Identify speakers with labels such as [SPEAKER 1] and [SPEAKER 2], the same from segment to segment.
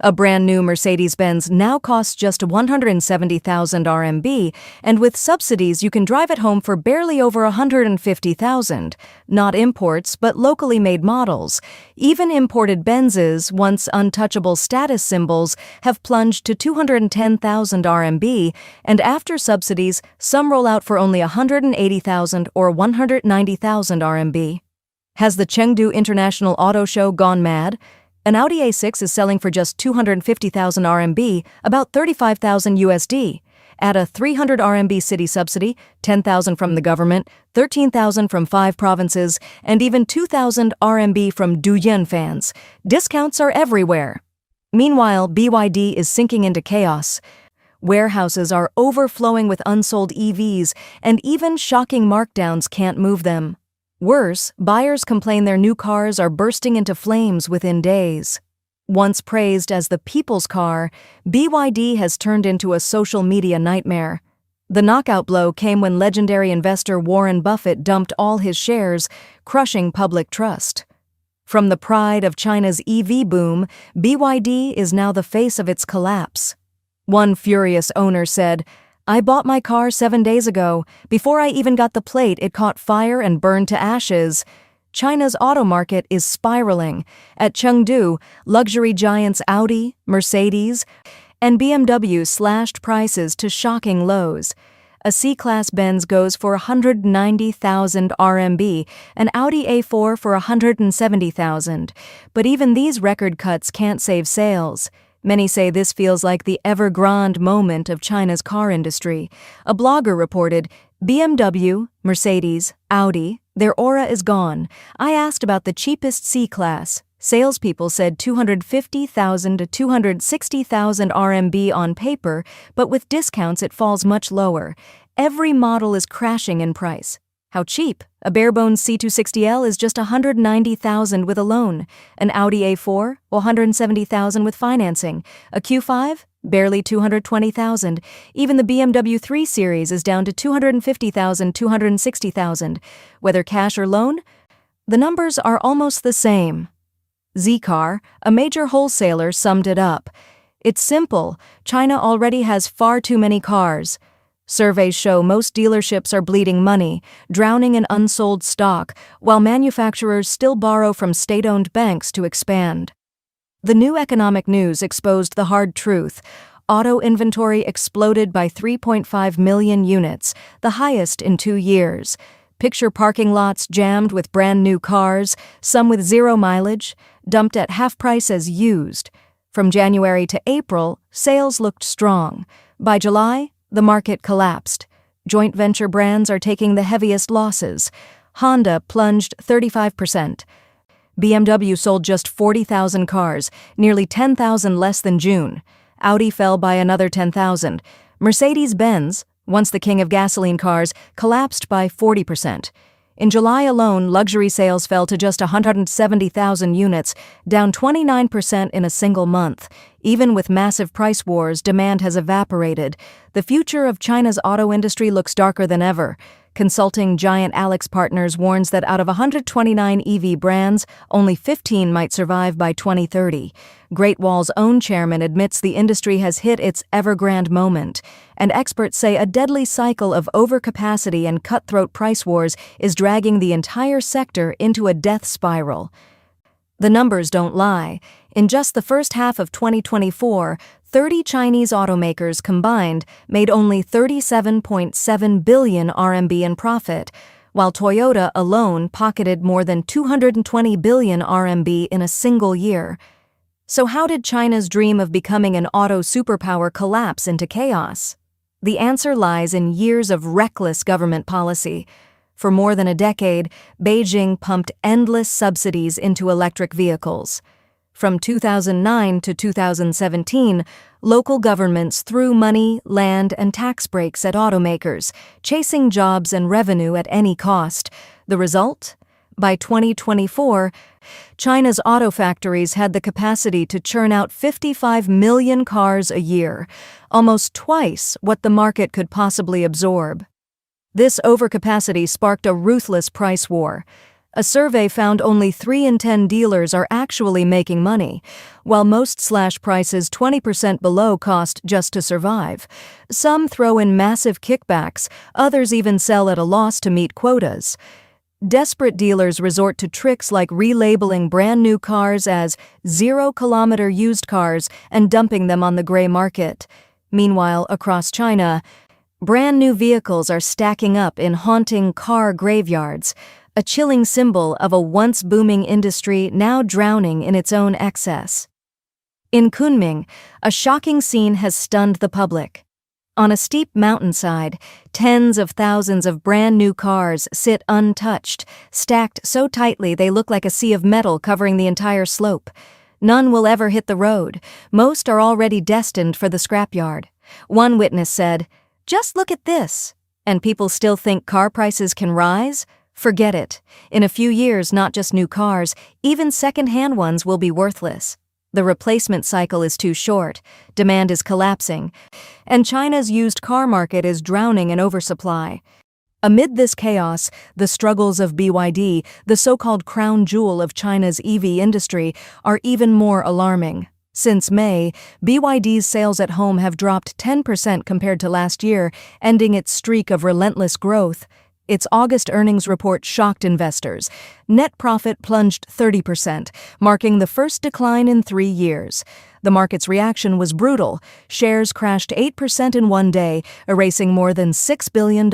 [SPEAKER 1] A brand new Mercedes-Benz now costs just 170,000 RMB, and with subsidies you can drive it home for barely over 150,000. Not imports, but locally made models. Even imported Benzes, once untouchable status symbols, have plunged to 210,000 RMB, and after subsidies, some roll out for only 180,000 or 190,000 RMB. Has the Chengdu International Auto Show gone mad? An Audi A6 is selling for just 250,000 RMB, about 35,000 USD. Add a 300 RMB city subsidy, 10,000 from the government, 13,000 from 5 provinces, and even 2,000 RMB from Douyin fans. Discounts are everywhere. Meanwhile, BYD is sinking into chaos. Warehouses are overflowing with unsold EVs, and even shocking markdowns can't move them. Worse, buyers complain their new cars are bursting into flames within days. Once praised as the people's car, BYD has turned into a social media nightmare. The knockout blow came when legendary investor Warren Buffett dumped all his shares, crushing public trust. From the pride of China's EV boom, BYD is now the face of its collapse. One furious owner said, "I bought my car 7 days ago. Before I even got the plate, it caught fire and burned to ashes." China's auto market is spiraling. At Chengdu, luxury giants Audi, Mercedes, and BMW slashed prices to shocking lows. A C-Class Benz goes for 190,000 RMB, an Audi A4 for 170,000. But even these record cuts can't save sales. Many say this feels like the Evergrande moment of China's car industry. A blogger reported, BMW, Mercedes, Audi, their aura is gone. I asked about the cheapest C-Class. Salespeople said 250,000 to 260,000 RMB on paper, but with discounts it falls much lower. Every model is crashing in price. How cheap? A bare-bones C260L is just 190,000 with a loan. An Audi A4, 170,000 with financing. A Q5? Barely 220,000. Even the BMW 3 Series is down to 250,000, 260,000. Whether cash or loan? The numbers are almost the same. Zcar, a major wholesaler, summed it up. It's simple. China already has far too many cars. Surveys show most dealerships are bleeding money, drowning in unsold stock, while manufacturers still borrow from state-owned banks to expand. The new economic news exposed the hard truth. Auto inventory exploded by 3.5 million units, the highest in 2 years. Picture parking lots jammed with brand new cars, some with zero mileage, dumped at half price as used. From January to April, sales looked strong. By July, the market collapsed. Joint venture brands are taking the heaviest losses. Honda plunged 35%. BMW sold just 40,000 cars, nearly 10,000 less than June. Audi fell by another 10,000. Mercedes-Benz, once the king of gasoline cars, collapsed by 40%. In July alone, luxury sales fell to just 170,000 units, down 29% in a single month. Even with massive price wars, demand has evaporated. The future of China's auto industry looks darker than ever. Consulting giant AlixPartners warns that out of 129 EV brands, only 15 might survive by 2030. Great Wall's own chairman admits the industry has hit its Evergrande moment, and experts say a deadly cycle of overcapacity and cutthroat price wars is dragging the entire sector into a death spiral. The numbers don't lie. In just the first half of 2024, 30 Chinese automakers combined made only 37.7 billion RMB in profit, while Toyota alone pocketed more than 220 billion RMB in a single year. So how did China's dream of becoming an auto superpower collapse into chaos? The answer lies in years of reckless government policy. For more than a decade, Beijing pumped endless subsidies into electric vehicles. From 2009 to 2017, local governments threw money, land, and tax breaks at automakers, chasing jobs and revenue at any cost. The result? By 2024, China's auto factories had the capacity to churn out 55 million cars a year, almost twice what the market could possibly absorb. This overcapacity sparked a ruthless price war. A survey found only 3 in 10 dealers are actually making money, while most slash prices 20% below cost just to survive. Some throw in massive kickbacks, others even sell at a loss to meet quotas. Desperate dealers resort to tricks like relabeling brand new cars as 0-kilometer used cars and dumping them on the gray market. Meanwhile, across China, brand new vehicles are stacking up in haunting car graveyards, a chilling symbol of a once booming industry now drowning in its own excess. In Kunming, a shocking scene has stunned the public. On a steep mountainside, tens of thousands of brand new cars sit untouched, stacked so tightly they look like a sea of metal covering the entire slope. None will ever hit the road. Most are already destined for the scrapyard. One witness said, "Just look at this." And people still think car prices can rise? Forget it. In a few years, not just new cars, even second-hand ones will be worthless. The replacement cycle is too short, demand is collapsing, and China's used car market is drowning in oversupply. Amid this chaos, the struggles of BYD, the so-called crown jewel of China's EV industry, are even more alarming. Since May, BYD's sales at home have dropped 10% compared to last year, ending its streak of relentless growth. Its August earnings report shocked investors. Net profit plunged 30%, marking the first decline in 3 years. The market's reaction was brutal. Shares crashed 8% in one day, erasing more than $6 billion.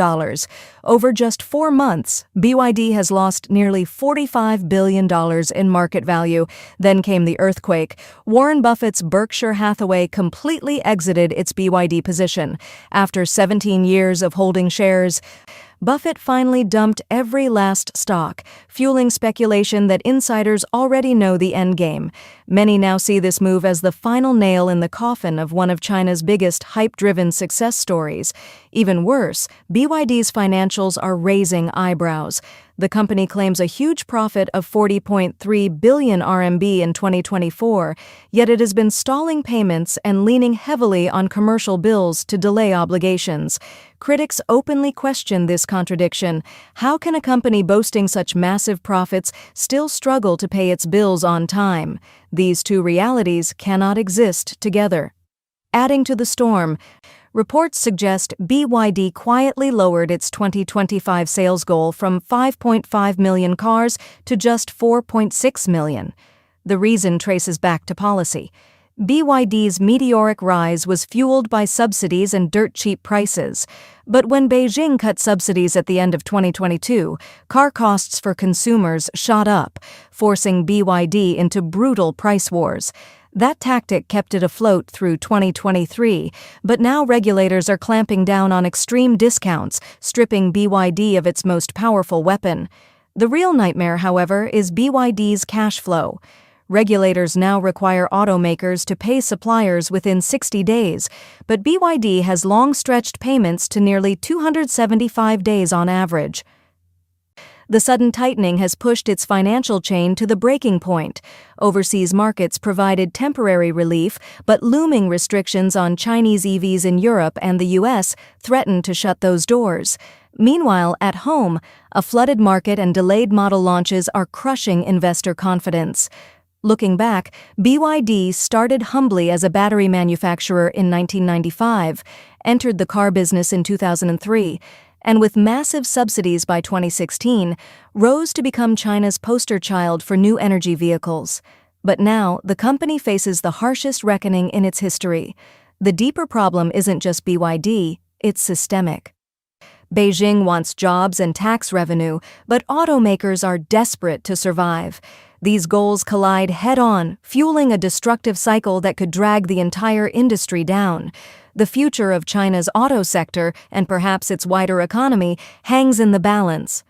[SPEAKER 1] Over just 4 months, BYD has lost nearly $45 billion in market value. Then came the earthquake. Warren Buffett's Berkshire Hathaway completely exited its BYD position. After 17 years of holding shares, Buffett finally dumped every last stock, fueling speculation that insiders already know the endgame. Many now see this move as the final nail in the coffin of one of China's biggest hype-driven success stories. Even worse, BYD's financials are raising eyebrows. The company claims a huge profit of 40.3 billion RMB in 2024, yet it has been stalling payments and leaning heavily on commercial bills to delay obligations. Critics openly question this contradiction. How can a company boasting such massive profits still struggle to pay its bills on time? These two realities cannot exist together. Adding to the storm, reports suggest BYD quietly lowered its 2025 sales goal from 5.5 million cars to just 4.6 million. The reason traces back to policy. BYD's meteoric rise was fueled by subsidies and dirt-cheap prices. But when Beijing cut subsidies at the end of 2022, car costs for consumers shot up, forcing BYD into brutal price wars. That tactic kept it afloat through 2023, but now regulators are clamping down on extreme discounts, stripping BYD of its most powerful weapon. The real nightmare, however, is BYD's cash flow. Regulators now require automakers to pay suppliers within 60 days, but BYD has long stretched payments to nearly 275 days on average. The sudden tightening has pushed its financial chain to the breaking point. Overseas markets provided temporary relief, but looming restrictions on Chinese EVs in Europe and the US threaten to shut those doors. Meanwhile, at home, a flooded market and delayed model launches are crushing investor confidence. Looking back, BYD started humbly as a battery manufacturer in 1995, entered the car business in 2003, and with massive subsidies by 2016, rose to become China's poster child for new energy vehicles. But now, the company faces the harshest reckoning in its history. The deeper problem isn't just BYD, it's systemic. Beijing wants jobs and tax revenue, but automakers are desperate to survive. These goals collide head-on, fueling a destructive cycle that could drag the entire industry down. The future of China's auto sector, and perhaps its wider economy, hangs in the balance.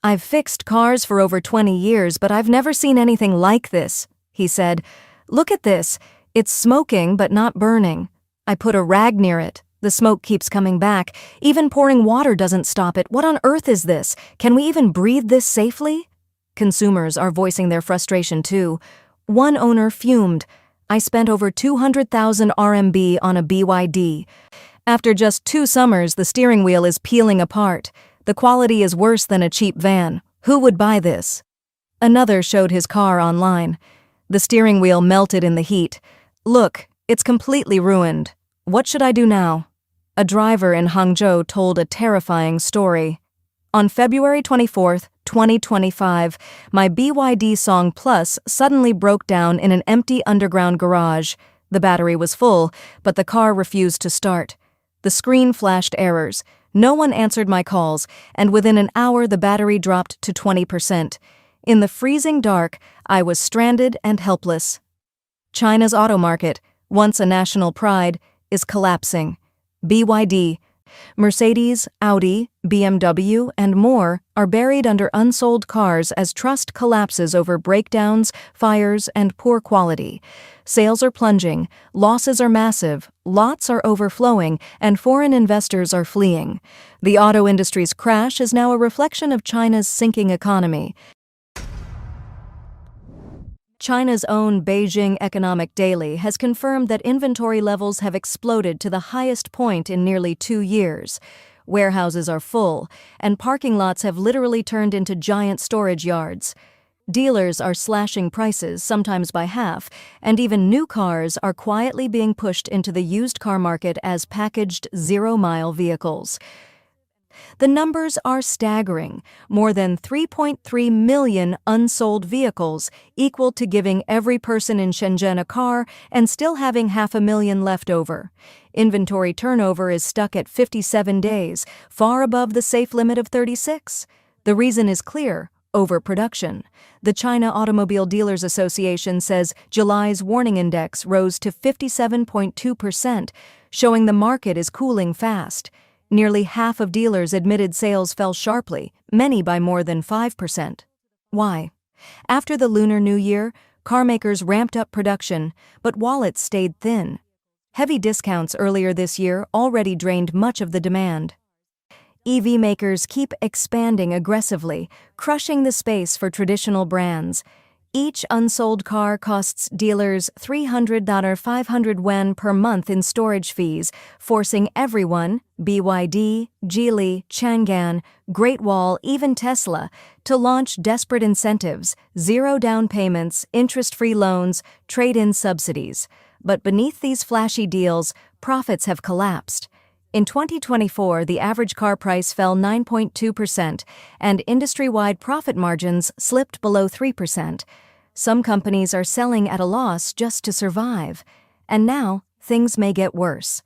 [SPEAKER 1] "I've fixed cars for over 20 years, but I've never seen anything like this," he said. "Look at this. It's smoking but not burning. I put a rag near it. The smoke keeps coming back. Even pouring water doesn't stop it. What on earth is this? Can we even breathe this safely?" Consumers are voicing their frustration too. One owner fumed. "I spent over 200,000 RMB on a BYD. After just 2 summers, the steering wheel is peeling apart. The quality is worse than a cheap van. Who would buy this? Another showed his car online. The steering wheel melted in the heat. Look, it's completely ruined. What should I do now? A driver in Hangzhou told a terrifying story. On February 24, 2025, my BYD Song Plus suddenly broke down in an empty underground garage. The battery was full, but the car refused to start. The screen flashed errors. No one answered my calls, and within an hour the battery dropped to 20%. In the freezing dark, I was stranded and helpless. China's auto market, once a national pride, is collapsing. BYD, Mercedes, Audi, BMW, and more are buried under unsold cars as trust collapses over breakdowns, fires, and poor quality. Sales are plunging, losses are massive, lots are overflowing, and foreign investors are fleeing. The auto industry's crash is now a reflection of China's sinking economy. China's own Beijing Economic Daily has confirmed that inventory levels have exploded to the highest point in nearly 2 years. Warehouses are full, and parking lots have literally turned into giant storage yards. Dealers are slashing prices, sometimes by half, and even new cars are quietly being pushed into the used car market as packaged zero-mile vehicles. The numbers are staggering. More than 3.3 million unsold vehicles, equal to giving every person in Shenzhen a car and still having 500,000 left over. Inventory turnover is stuck at 57 days, far above the safe limit of 36. The reason is clear: overproduction. The China Automobile Dealers Association says July's warning index rose to 57.2%, showing the market is cooling fast. Nearly half of dealers admitted sales fell sharply, many by more than 5%. Why? After the Lunar New Year, carmakers ramped up production, but wallets stayed thin. Heavy discounts earlier this year already drained much of the demand. EV makers keep expanding aggressively, crushing the space for traditional brands. Each unsold car costs dealers 300-500 yuan per month in storage fees, forcing everyone, BYD, Geely, Changan, Great Wall, even Tesla, to launch desperate incentives, zero down payments, interest-free loans, trade-in subsidies. But beneath these flashy deals, profits have collapsed. In 2024, the average car price fell 9.2%, and industry-wide profit margins slipped below 3%. Some companies are selling at a loss just to survive. And now, things may get worse.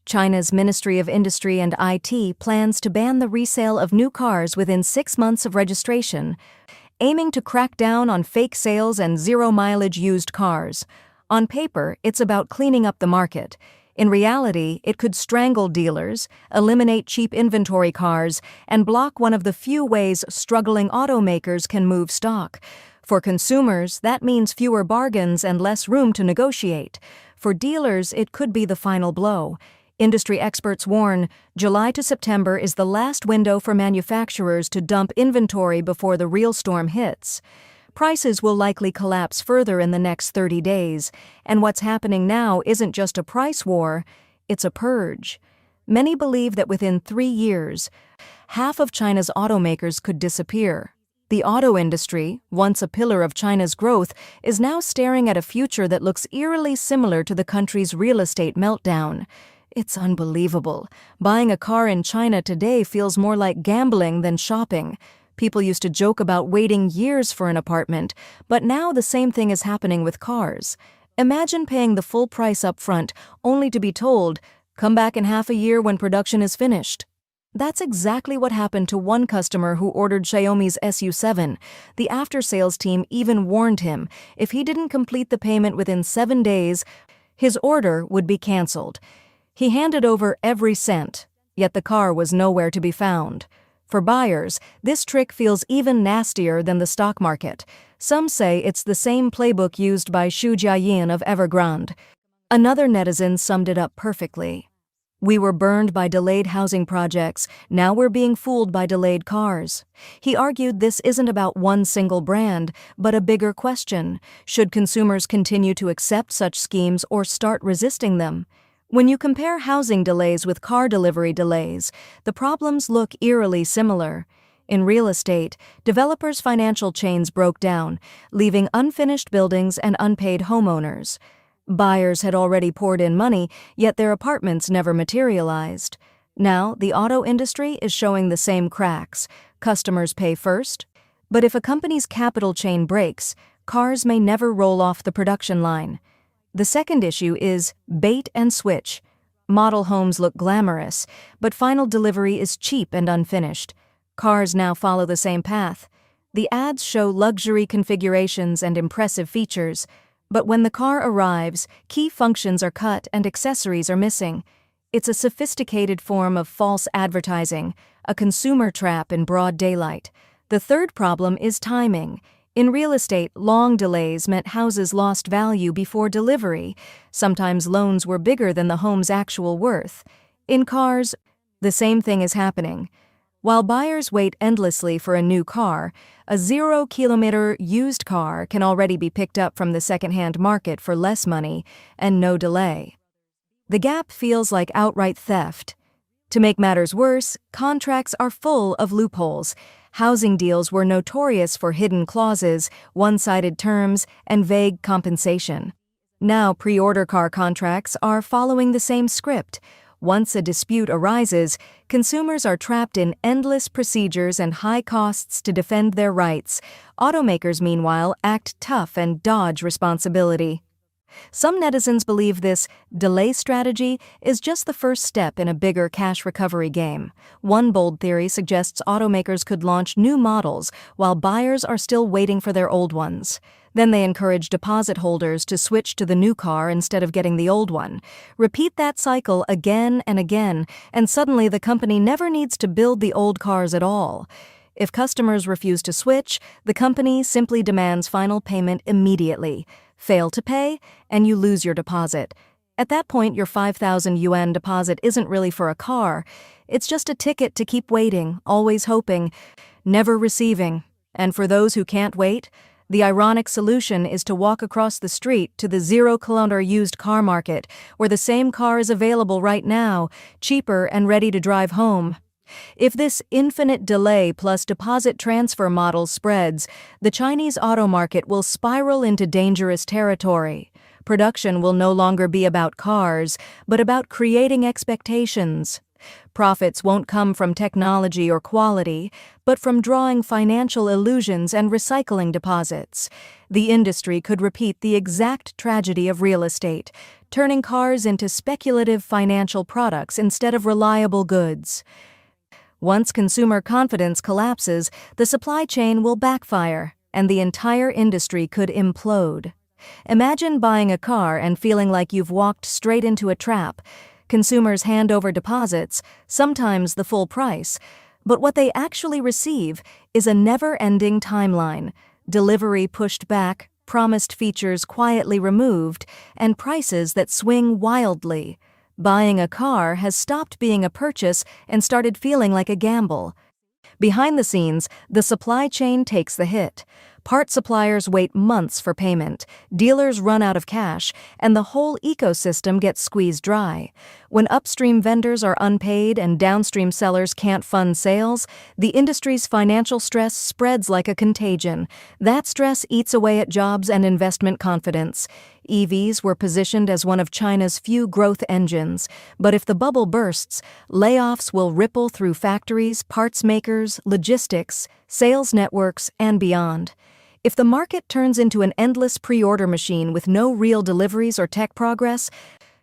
[SPEAKER 1] China's Ministry of Industry and IT plans to ban the resale of new cars within 6 months of registration, aiming to crack down on fake sales and zero-mileage used cars. On paper, it's about cleaning up the market. In reality, it could strangle dealers, eliminate cheap inventory cars, and block one of the few ways struggling automakers can move stock. For consumers, that means fewer bargains and less room to negotiate. For dealers, it could be the final blow. Industry experts warn July to September is the last window for manufacturers to dump inventory before the real storm hits. Prices will likely collapse further in the next 30 days, and what's happening now isn't just a price war, it's a purge. Many believe that within 3 years, half of China's automakers could disappear. The auto industry, once a pillar of China's growth, is now staring at a future that looks eerily similar to the country's real estate meltdown. It's unbelievable. Buying a car in China today feels more like gambling than shopping. People used to joke about waiting years for an apartment, but now the same thing is happening with cars. Imagine paying the full price up front, only to be told, "Come back in half a year when production is finished." That's exactly what happened to one customer who ordered Xiaomi's SU7. The after-sales team even warned him if he didn't complete the payment within 7 days, his order would be canceled. He handed over every cent, yet the car was nowhere to be found. For buyers, this trick feels even nastier than the stock market. Some say it's the same playbook used by Xu Jiayin of Evergrande. Another netizen summed it up perfectly. "We were burned by delayed housing projects, now we're being fooled by delayed cars." He argued this isn't about one single brand, but a bigger question. Should consumers continue to accept such schemes or start resisting them? When you compare housing delays with car delivery delays, the problems look eerily similar. In real estate, developers' financial chains broke down, leaving unfinished buildings and unpaid homeowners. Buyers had already poured in money, yet their apartments never materialized. Now, the auto industry is showing the same cracks. Customers pay first. But if a company's capital chain breaks, cars may never roll off the production line. The second issue is bait and switch. Model homes look glamorous, but final delivery is cheap and unfinished. Cars now follow the same path. The ads show luxury configurations and impressive features, but when the car arrives, key functions are cut and accessories are missing. It's a sophisticated form of false advertising, a consumer trap in broad daylight. The third problem is timing. In real estate, long delays meant houses lost value before delivery. Sometimes loans were bigger than the home's actual worth. In cars, the same thing is happening. While buyers wait endlessly for a new car, a 0-kilometer used car can already be picked up from the second-hand market for less money and no delay. The gap feels like outright theft. To make matters worse, contracts are full of loopholes. Housing deals were notorious for hidden clauses, one-sided terms, and vague compensation. Now pre-order car contracts are following the same script. Once a dispute arises, consumers are trapped in endless procedures and high costs to defend their rights. Automakers, meanwhile, act tough and dodge responsibility. Some netizens believe this delay strategy is just the first step in a bigger cash recovery game. One bold theory suggests automakers could launch new models while buyers are still waiting for their old ones. Then they encourage deposit holders to switch to the new car instead of getting the old one. Repeat that cycle again and again, and suddenly the company never needs to build the old cars at all. If customers refuse to switch, the company simply demands final payment immediately. Fail to pay, and you lose your deposit. At that point, your 5,000 yuan deposit isn't really for a car. It's just a ticket to keep waiting, always hoping, never receiving. And for those who can't wait, the ironic solution is to walk across the street to the 0-kilometer used car market, where the same car is available right now, cheaper and ready to drive home. If this infinite delay plus deposit transfer model spreads, the Chinese auto market will spiral into dangerous territory. Production will no longer be about cars, but about creating expectations. Profits won't come from technology or quality, but from drawing financial illusions and recycling deposits. The industry could repeat the exact tragedy of real estate, turning cars into speculative financial products instead of reliable goods. Once consumer confidence collapses, the supply chain will backfire, and the entire industry could implode. Imagine buying a car and feeling like you've walked straight into a trap. Consumers hand over deposits, sometimes the full price, but what they actually receive is a never-ending timeline, delivery pushed back, promised features quietly removed, and prices that swing wildly. Buying a car has stopped being a purchase and started feeling like a gamble. Behind the scenes, the supply chain takes the hit. Part suppliers wait months for payment, dealers run out of cash, and the whole ecosystem gets squeezed dry. When upstream vendors are unpaid and downstream sellers can't fund sales, the industry's financial stress spreads like a contagion. That stress eats away at jobs and investment confidence. EVs were positioned as one of China's few growth engines, but if the bubble bursts, layoffs will ripple through factories, parts makers, logistics, sales networks, and beyond. If the market turns into an endless pre-order machine with no real deliveries or tech progress,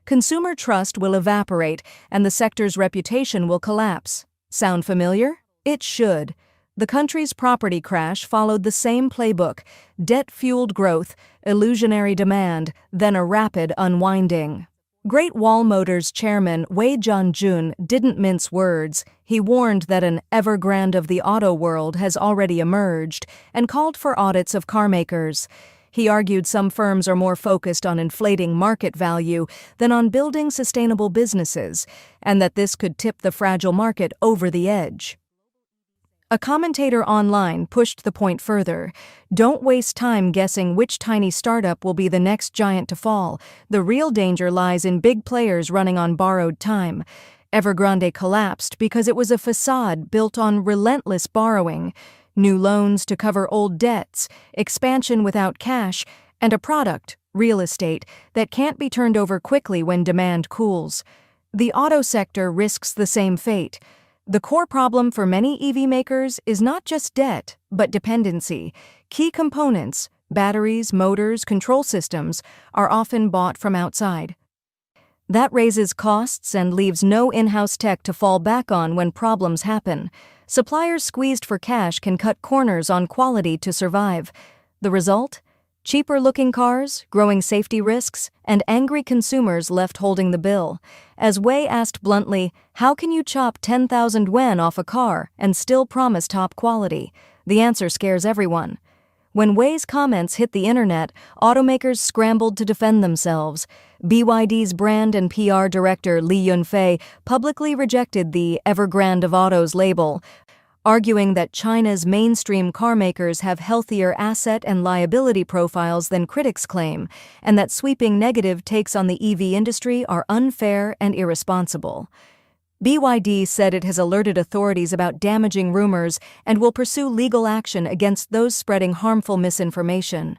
[SPEAKER 1] consumer trust will evaporate and the sector's reputation will collapse. Sound familiar? It should. The country's property crash followed the same playbook: debt-fueled growth, illusionary demand, then a rapid unwinding. Great Wall Motors chairman Wei Jianjun didn't mince words. He warned that an Evergrande of the auto world has already emerged and called for audits of carmakers. He argued some firms are more focused on inflating market value than on building sustainable businesses, and that this could tip the fragile market over the edge. A commentator online pushed the point further. Don't waste time guessing which tiny startup will be the next giant to fall. The real danger lies in big players running on borrowed time. Evergrande collapsed because it was a facade built on relentless borrowing, new loans to cover old debts, expansion without cash, and a product, real estate, that can't be turned over quickly when demand cools. The auto sector risks the same fate. The core problem for many EV makers is not just debt, but dependency. Key components, batteries, motors, control systems, are often bought from outside. That raises costs and leaves no in-house tech to fall back on when problems happen. Suppliers squeezed for cash can cut corners on quality to survive. The result? Cheaper-looking cars, growing safety risks, and angry consumers left holding the bill. As Wei asked bluntly, how can you chop 10,000 yuan off a car and still promise top quality? The answer scares everyone. When Wei's comments hit the internet, automakers scrambled to defend themselves. BYD's brand and PR director Li Yunfei publicly rejected the Evergrande of Autos label, arguing that China's mainstream carmakers have healthier asset and liability profiles than critics claim, and that sweeping negative takes on the EV industry are unfair and irresponsible. BYD said it has alerted authorities about damaging rumors and will pursue legal action against those spreading harmful misinformation.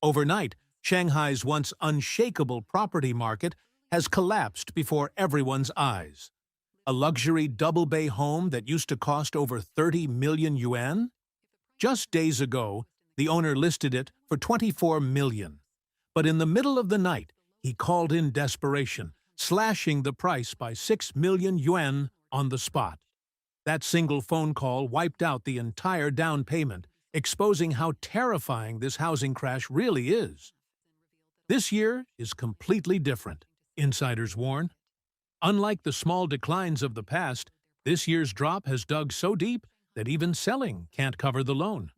[SPEAKER 2] Overnight, Shanghai's once unshakable property market has collapsed before everyone's eyes. A luxury double-bay home that used to cost over 30 million yuan? Just days ago, the owner listed it for 24 million. But in the middle of the night, he called in desperation, slashing the price by 6 million yuan on the spot. That single phone call wiped out the entire down payment, exposing how terrifying this housing crash really is. This year is completely different, insiders warn. Unlike the small declines of the past, this year's drop has dug so deep that even selling can't cover the loan.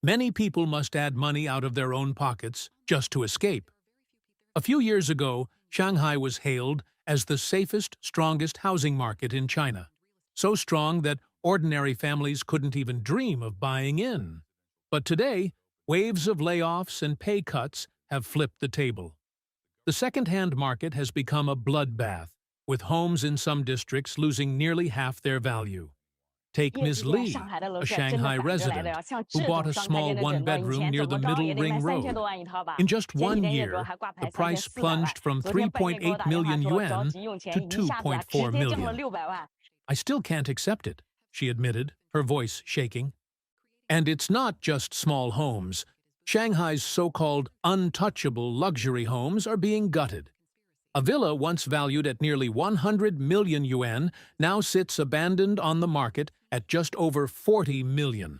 [SPEAKER 2] Many people must add money out of their own pockets just to escape. A few years ago, Shanghai was hailed as the safest, strongest housing market in China. So strong that ordinary families couldn't even dream of buying in. But today, waves of layoffs and pay cuts have flipped the table. The second-hand market has become a bloodbath, with homes in some districts losing nearly half their value. Take Ms. Li, a Shanghai resident, who bought a small one-bedroom near the Middle Ring Road. In just 1 year, the price plunged from 3.8 million yuan to 2.4 million. I still can't accept it, she admitted, her voice shaking. And it's not just small homes. Shanghai's so-called untouchable luxury homes are being gutted. A villa once valued at nearly 100 million yuan now sits abandoned on the market at just over 40 million.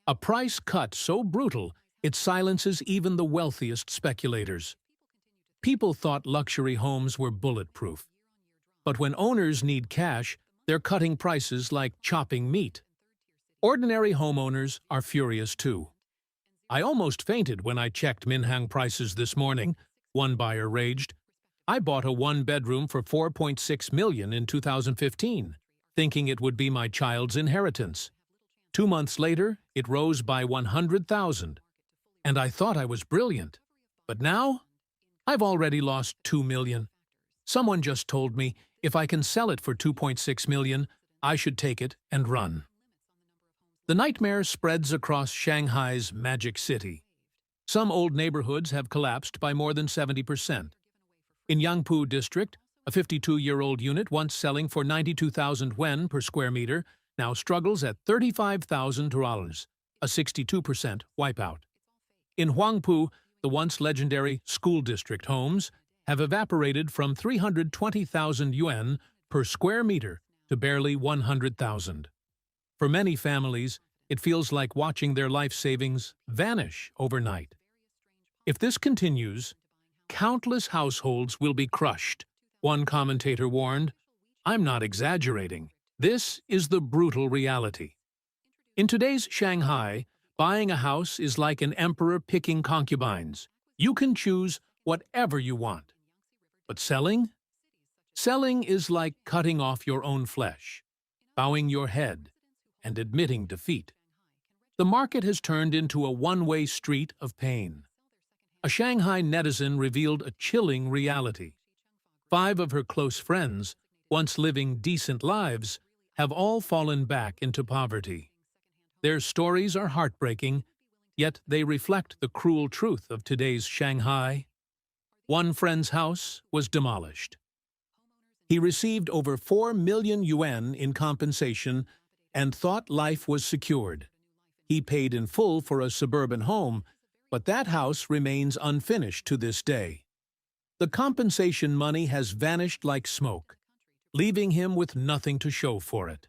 [SPEAKER 2] A price cut so brutal it silences even the wealthiest speculators. People thought luxury homes were bulletproof. But when owners need cash, they're cutting prices like chopping meat. Ordinary homeowners are furious too. I almost fainted when I checked Minhang prices this morning, one buyer raged. I bought a one-bedroom for 4.6 million in 2015, thinking it would be my child's inheritance. 2 months later, it rose by 100,000. And I thought I was brilliant. But now, I've already lost 2 million. Someone just told me if I can sell it for 2.6 million, I should take it and run. The nightmare spreads across Shanghai's magic city. Some old neighborhoods have collapsed by more than 70%. In Yangpu district, a 52-year-old unit once selling for 92,000 yuan per square meter now struggles at $35,000, a 62% wipeout. In Huangpu, the once legendary school district homes have evaporated from 320,000 yuan per square meter to barely 100,000. For many families, It feels like watching their life savings vanish overnight. If this continues, countless households will be crushed. One commentator warned, "I'm not exaggerating. This is the brutal reality." In today's Shanghai, buying a house is like an emperor picking concubines. You can choose whatever you want. But selling? Selling is like cutting off your own flesh, bowing your head, and admitting defeat. The market has turned into a one-way street of pain. A Shanghai netizen revealed a chilling reality. 5 of her close friends, once living decent lives, have all fallen back into poverty. Their stories are heartbreaking, yet they reflect the cruel truth of today's Shanghai. One friend's house was demolished. He received over 4 million yuan in compensation and thought life was secured. He paid in full for a suburban home, but that house remains unfinished to this day. The compensation money has vanished like smoke, leaving him with nothing to show for it.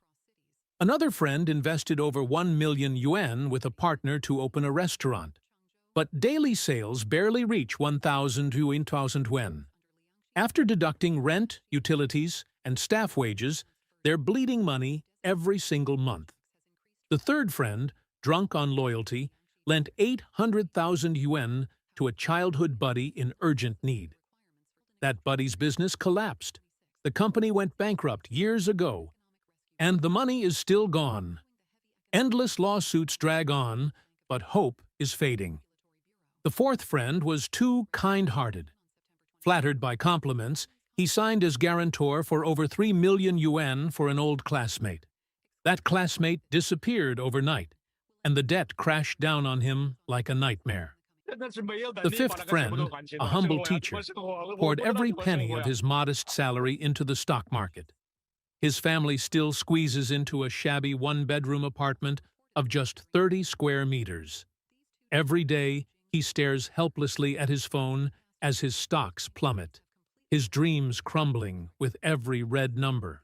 [SPEAKER 2] Another friend invested over 1 million yuan with a partner to open a restaurant, but daily sales barely reach 1,000 to 1,000 yuan. After deducting rent, utilities, and staff wages, they're bleeding money every single month. The third friend, drunk on loyalty, lent 800,000 yuan to a childhood buddy in urgent need. That buddy's business collapsed. The company went bankrupt years ago, and the money is still gone. Endless lawsuits drag on, but hope is fading. The fourth friend was too kind-hearted. Flattered by compliments, he signed as guarantor for over 3 million yuan for an old classmate. That classmate disappeared overnight, and the debt crashed down on him like a nightmare. The fifth friend, a humble teacher, poured every penny of his modest salary into the stock market. His family still squeezes into a shabby one-bedroom apartment of just 30 square meters. Every day, he stares helplessly at his phone as his stocks plummet, his dreams crumbling with every red number.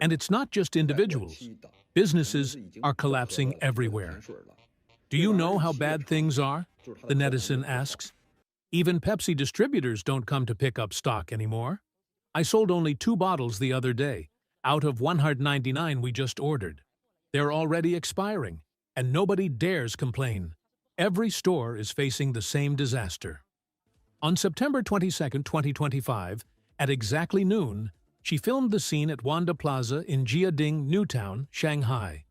[SPEAKER 2] And it's not just individuals. Businesses are collapsing everywhere. "Do you know how bad things are?" the netizen asks. "Even Pepsi distributors don't come to pick up stock anymore. I sold only 2 bottles the other day, out of 199 we just ordered. They're already expiring, and nobody dares complain. Every store is facing the same disaster." On September 22, 2025, at exactly noon, she filmed the scene at Wanda Plaza in Jiading, Newtown, Shanghai.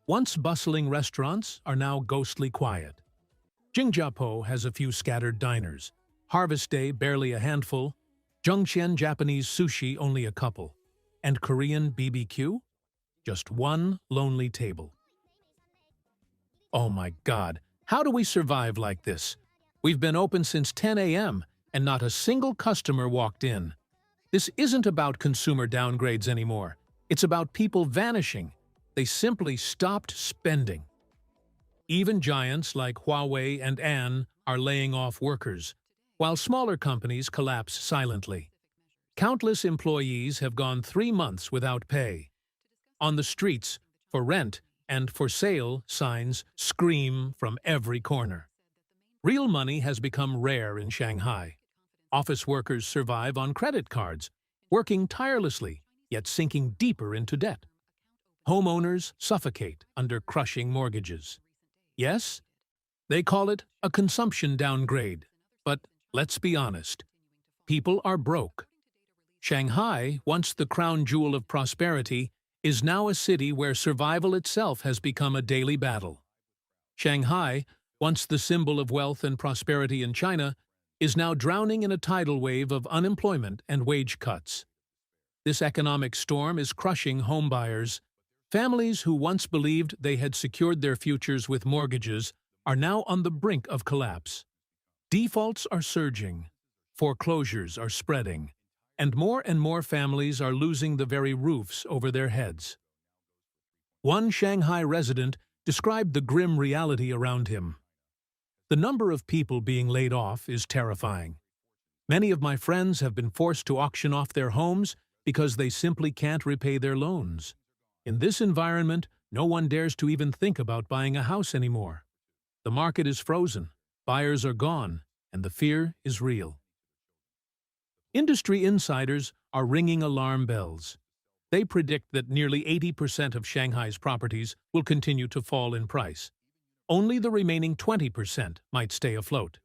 [SPEAKER 2] Once bustling restaurants are now ghostly quiet. Jingjiapo has a few scattered diners, Harvest Day barely a handful, Zhengqian Japanese sushi only a couple, and Korean BBQ? Just one lonely table. Oh my God, how do we survive like this? We've been open since 10 a.m. and not a single customer walked in. This isn't about consumer downgrades anymore. It's about people vanishing. They simply stopped spending. Even giants like Huawei and An are laying off workers, while smaller companies collapse silently. Countless employees have gone 3 months without pay. On the streets, "For rent" and "For sale" signs scream from every corner. Real money has become rare in Shanghai. Office workers survive on credit cards, working tirelessly, yet sinking deeper into debt. Homeowners suffocate under crushing mortgages. Yes, they call it a consumption downgrade, but let's be honest, people are broke. Shanghai, once the crown jewel of prosperity, is now a city where survival itself has become a daily battle. Shanghai, once the symbol of wealth and prosperity in China, is now drowning in a tidal wave of unemployment and wage cuts. This economic storm is crushing homebuyers. Families who once believed they had secured their futures with mortgages are now on the brink of collapse. Defaults are surging, foreclosures are spreading, and more families are losing the very roofs over their heads. One Shanghai resident described the grim reality around him. "The number of people being laid off is terrifying. Many of my friends have been forced to auction off their homes because they simply can't repay their loans. In this environment, no one dares to even think about buying a house anymore. The market is frozen, buyers are gone, and the fear is real. Industry insiders are ringing alarm bells. They predict that nearly 80% of Shanghai's properties will continue to fall in price. Only the remaining 20% might stay afloat.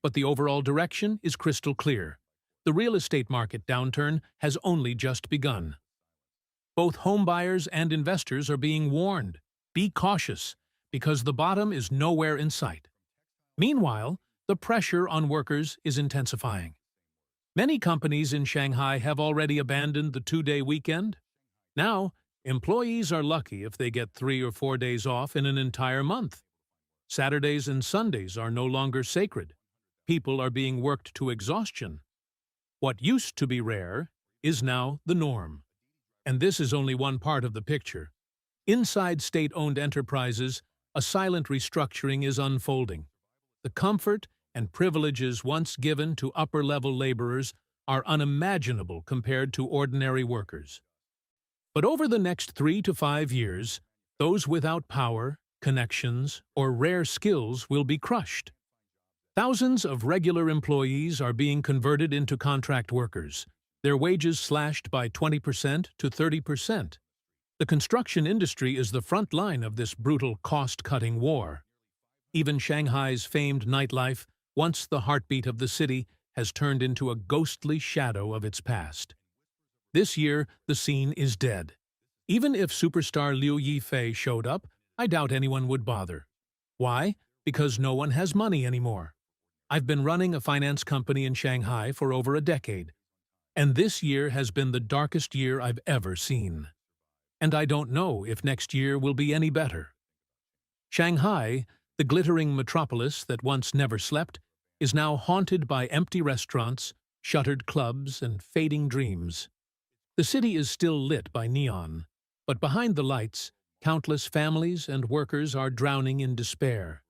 [SPEAKER 2] But the overall direction is crystal clear. The real estate market downturn has only just begun. Both homebuyers and investors are being warned. Be cautious, because the bottom is nowhere in sight. Meanwhile, the pressure on workers is intensifying. Many companies in Shanghai have already abandoned the two-day weekend. Now, employees are lucky if they get 3 or 4 days off in an entire month. Saturdays and Sundays are no longer sacred. People are being worked to exhaustion. What used to be rare is now the norm. And this is only one part of the picture. Inside state-owned enterprises, a silent restructuring is unfolding. The comfort and privileges once given to upper-level laborers are unimaginable compared to ordinary workers. But over the next 3 to 5 years, those without power, connections, or rare skills will be crushed. Thousands of regular employees are being converted into contract workers, their wages slashed by 20% to 30%. The construction industry is the front line of this brutal cost-cutting war. Even Shanghai's famed nightlife, once the heartbeat of the city, has turned into a ghostly shadow of its past. This year, the scene is dead. Even if superstar Liu Yifei showed up, I doubt anyone would bother. Why? Because no one has money anymore. I've been running a finance company in Shanghai for over a decade, and this year has been the darkest year I've ever seen. And I don't know if next year will be any better. Shanghai, the glittering metropolis that once never slept, is now haunted by empty restaurants, shuttered clubs, and fading dreams. The city is still lit by neon, but behind the lights, countless families and workers are drowning in despair.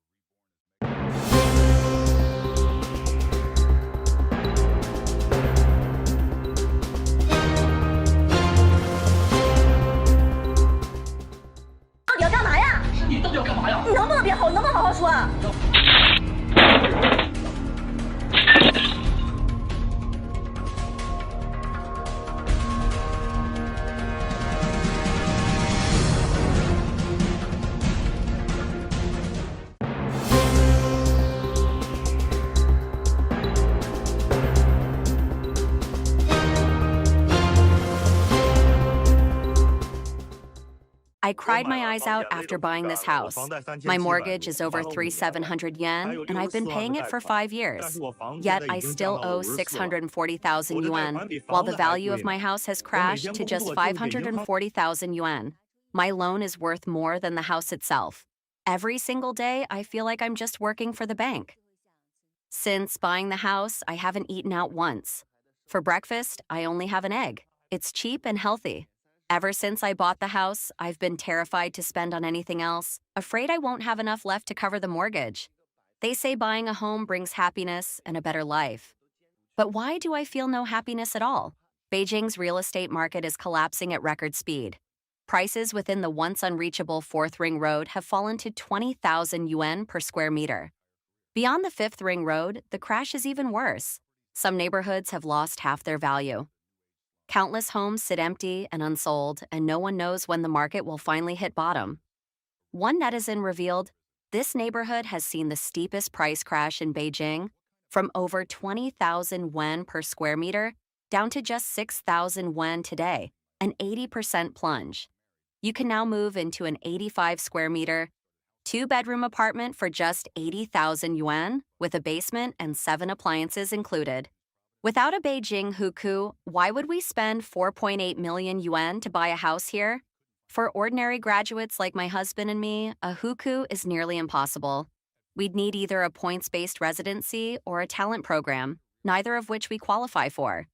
[SPEAKER 3] I cried my eyes out after buying this house. My mortgage is over 3,700 yen, and I've been paying it for 5 years. Yet I still owe 640,000 yuan, while the value of my house has crashed to just 540,000 yuan. My loan is worth more than the house itself. Every single day, I feel like I'm just working for the bank. Since buying the house, I haven't eaten out once. For breakfast, I only have an egg. It's cheap and healthy. Ever since I bought the house, I've been terrified to spend on anything else, afraid I won't have enough left to cover the mortgage. They say buying a home brings happiness and a better life. But why do I feel no happiness at all? Beijing's real estate market is collapsing at record speed. Prices within the once unreachable 4th Ring Road have fallen to 20,000 yuan per square meter. Beyond the 5th Ring Road, the crash is even worse. Some neighborhoods have lost half their value. Countless homes sit empty and unsold, and no one knows when the market will finally hit bottom. One netizen revealed, this neighborhood has seen the steepest price crash in Beijing, from over 20,000 yuan per square meter down to just 6,000 yuan today, an 80% plunge. You can now move into an 85 square meter, 2-bedroom apartment for just 80,000 yuan, with a basement and 7 appliances included. Without a Beijing hukou, why would we spend 4.8 million yuan to buy a house here? For ordinary graduates like my husband and me, a hukou is nearly impossible. We'd need either a points-based residency or a talent program, neither of which we qualify for.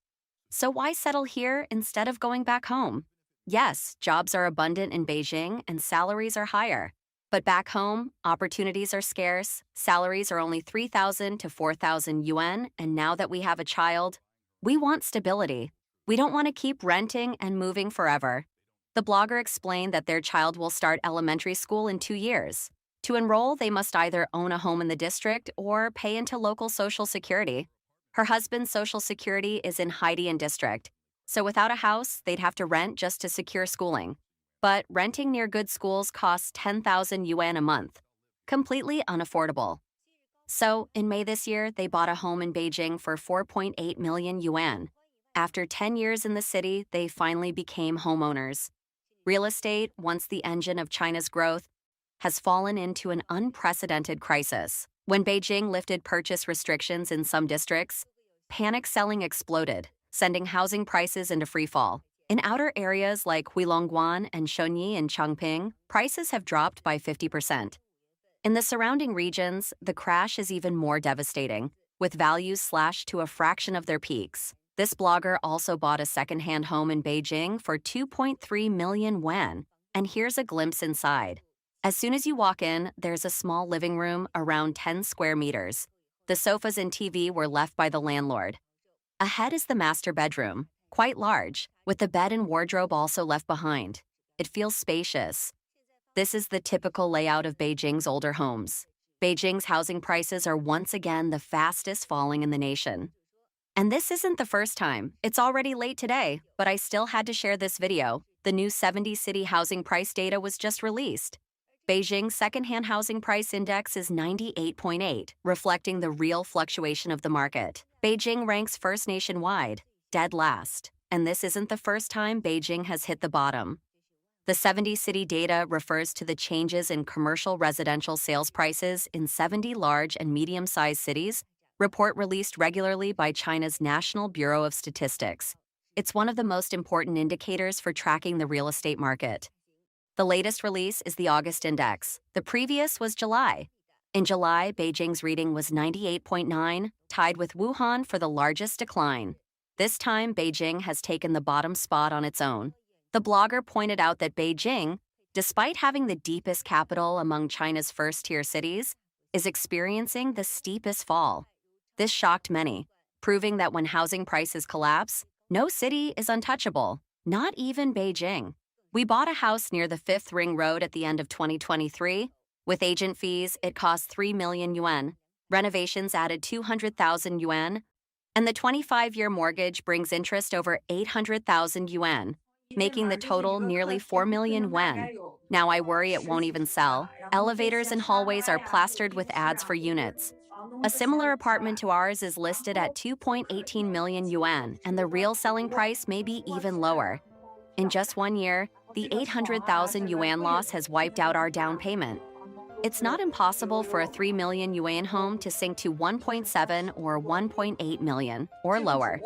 [SPEAKER 3] So why settle here instead of going back home? Yes, jobs are abundant in Beijing and salaries are higher. But back home, opportunities are scarce, salaries are only 3,000 to 4,000 yuan, and now that we have a child, we want stability. We don't want to keep renting and moving forever. The blogger explained that their child will start elementary school in 2 years. To enroll, they must either own a home in the district or pay into local Social Security. Her husband's Social Security is in Haidian district, so without a house, they'd have to rent just to secure schooling. But renting near good schools costs 10,000 yuan a month. Completely unaffordable. So, in May this year, they bought a home in Beijing for 4.8 million yuan. After 10 years in the city, they finally became homeowners. Real estate, once the engine of China's growth, has fallen into an unprecedented crisis. When Beijing lifted purchase restrictions in some districts, panic selling exploded, sending housing prices into freefall. In outer areas like Huilongguan and Shunyi in Chongping, prices have dropped by 50%. In the surrounding regions, the crash is even more devastating, with values slashed to a fraction of their peaks. This blogger also bought a second-hand home in Beijing for 2.3 million yuan, and here's a glimpse inside. As soon as you walk in, there's a small living room around 10 square meters. The sofas and TV were left by the landlord. Ahead is the master bedroom, quite large, with the bed and wardrobe also left behind. It feels spacious. This is the typical layout of Beijing's older homes. Beijing's housing prices are once again the fastest falling in the nation. And this isn't the first time. It's already late today, but I still had to share this video. The new 70-city housing price data was just released. Beijing's second-hand housing price index is 98.8, reflecting the real fluctuation of the market. Beijing ranks first nationwide, dead last. And this isn't the first time Beijing has hit the bottom. The 70-city data refers to the changes in commercial residential sales prices in 70 large and medium-sized cities, report released regularly by China's National Bureau of Statistics. It's one of the most important indicators for tracking the real estate market. The latest release is the August index. The previous was July. In July, Beijing's reading was 98.9, tied with Wuhan for the largest decline. This time, Beijing has taken the bottom spot on its own. The blogger pointed out that Beijing, despite having the deepest capital among China's first-tier cities, is experiencing the steepest fall. This shocked many, proving that when housing prices collapse, no city is untouchable, not even Beijing. We bought a house near the 5th Ring Road at the end of 2023. With agent fees, it cost 3 million yuan. Renovations added 200,000 yuan, and the 25-year mortgage brings interest over 800,000 yuan, making the total nearly 4 million yuan. Now I worry it won't even sell. Elevators and hallways are plastered with ads for units. A similar apartment to ours is listed at 2.18 million yuan, and the real selling price may be even lower. In just 1 year, the 800,000 yuan loss has wiped out our down payment. It's not impossible for a 3 million yuan home to sink to 1.7 or 1.8 million, or lower.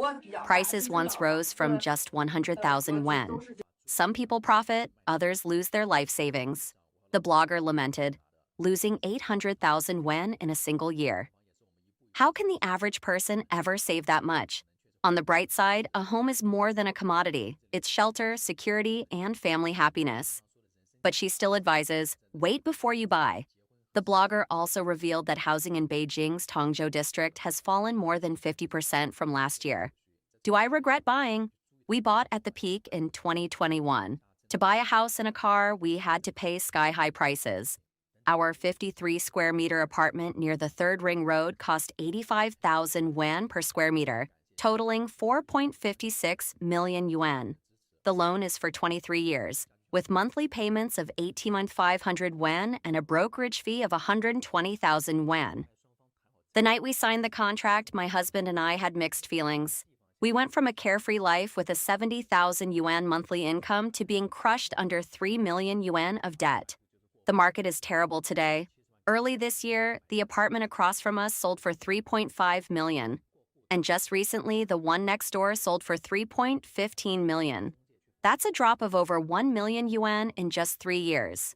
[SPEAKER 3] Prices once rose from just 100,000 yuan. Some people profit, others lose their life savings. The blogger lamented, losing 800,000 yuan in a single year. How can the average person ever save that much? On the bright side, a home is more than a commodity. It's shelter, security, and family happiness. But she still advises, wait before you buy. The blogger also revealed that housing in Beijing's Tongzhou district has fallen more than 50% from last year. Do I regret buying? We bought at the peak in 2021. To buy a house and a car, we had to pay sky-high prices. Our 53-square-meter apartment near the 3rd Ring Road cost 85,000 yuan per square meter, totaling 4.56 million yuan. The loan is for 23 years, with monthly payments of 18,500 yuan and a brokerage fee of 120,000 yuan. The night we signed the contract, my husband and I had mixed feelings. We went from a carefree life with a 70,000 yuan monthly income to being crushed under 3 million yuan of debt. The market is terrible today. Early this year, the apartment across from us sold for 3.5 million. And just recently, the one next door sold for 3.15 million. That's a drop of over 1 million yuan in just 3 years.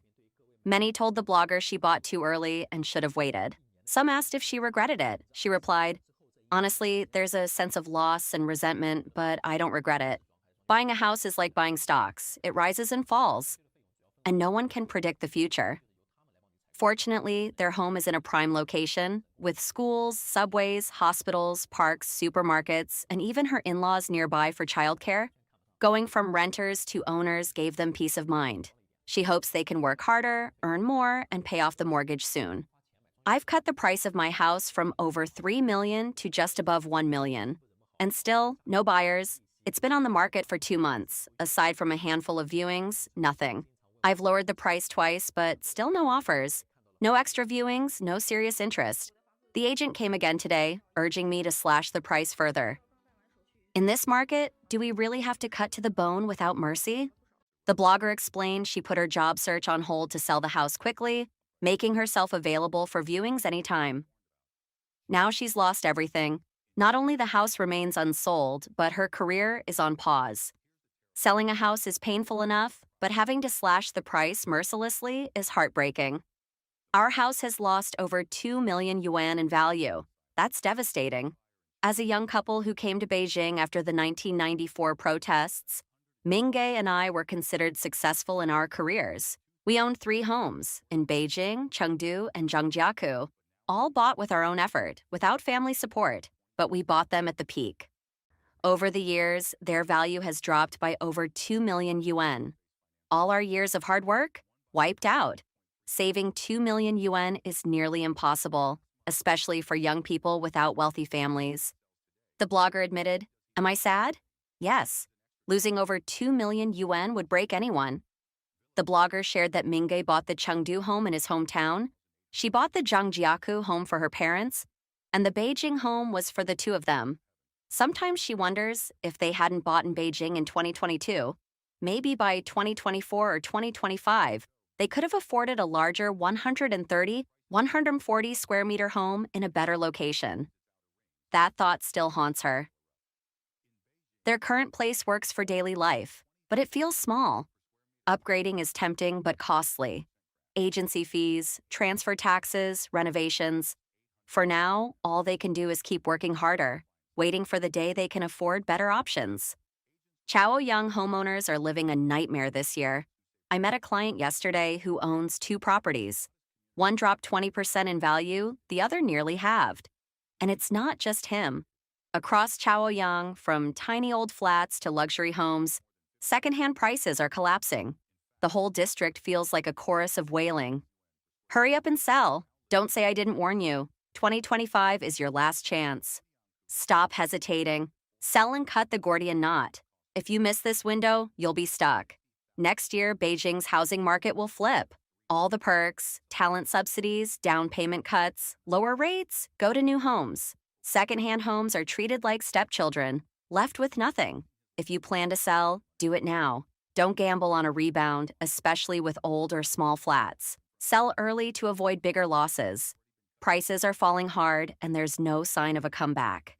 [SPEAKER 3] Many told the blogger she bought too early and should have waited. Some asked if she regretted it. She replied, honestly, there's a sense of loss and resentment, but I don't regret it. Buying a house is like buying stocks. It rises and falls. And no one can predict the future. Fortunately, their home is in a prime location, with schools, subways, hospitals, parks, supermarkets, and even her in-laws nearby for childcare. Going from renters to owners gave them peace of mind. She hopes they can work harder, earn more, and pay off the mortgage soon. I've cut the price of my house from over $3 million to just above $1 million. And still, no buyers. It's been on the market for 2 months. Aside from a handful of viewings, nothing. I've lowered the price twice, but still no offers. No extra viewings, no serious interest. The agent came again today, urging me to slash the price further. In this market, do we really have to cut to the bone without mercy? The blogger explained she put her job search on hold to sell the house quickly, making herself available for viewings anytime. Now she's lost everything. Not only the house remains unsold, but her career is on pause. Selling a house is painful enough, but having to slash the price mercilessly is heartbreaking. Our house has lost over 2 million yuan in value. That's devastating. As a young couple who came to Beijing after the 1994 protests, Mingge and I were considered successful in our careers. We owned 3 homes in Beijing, Chengdu, and Zhangjiakou, all bought with our own effort, without family support, but we bought them at the peak. Over the years, their value has dropped by over 2 million yuan. All our years of hard work? Wiped out. Saving 2 million yuan is nearly impossible, especially for young people without wealthy families. The blogger admitted, "Am I sad? Yes. Losing over 2 million yuan would break anyone." The blogger shared that Mingge bought the Chengdu home in his hometown. She bought the Zhangjiakou home for her parents, and the Beijing home was for the 2 of them. Sometimes she wonders if they hadn't bought in Beijing in 2022, maybe by 2024 or 2025, they could have afforded a larger 130, 140 square meter home in a better location. That thought still haunts her. Their current place works for daily life, but it feels small. Upgrading is tempting but costly. Agency fees, transfer taxes, renovations. For now, all they can do is keep working harder, waiting for the day they can afford better options. Chaoyang homeowners are living a nightmare this year. I met a client yesterday who owns 2 properties. One dropped 20% in value, the other nearly halved. And it's not just him. Across Chaoyang, from tiny old flats to luxury homes, secondhand prices are collapsing. The whole district feels like a chorus of wailing. Hurry up and sell. Don't say I didn't warn you. 2025 is your last chance. Stop hesitating. Sell and cut the Gordian knot. If you miss this window, you'll be stuck. Next year, Beijing's housing market will flip. All the perks, talent subsidies, down payment cuts, lower rates, go to new homes. Secondhand homes are treated like stepchildren, left with nothing. If you plan to sell, do it now. Don't gamble on a rebound, especially with old or small flats. Sell early to avoid bigger losses. Prices are falling hard, and there's no sign of a comeback.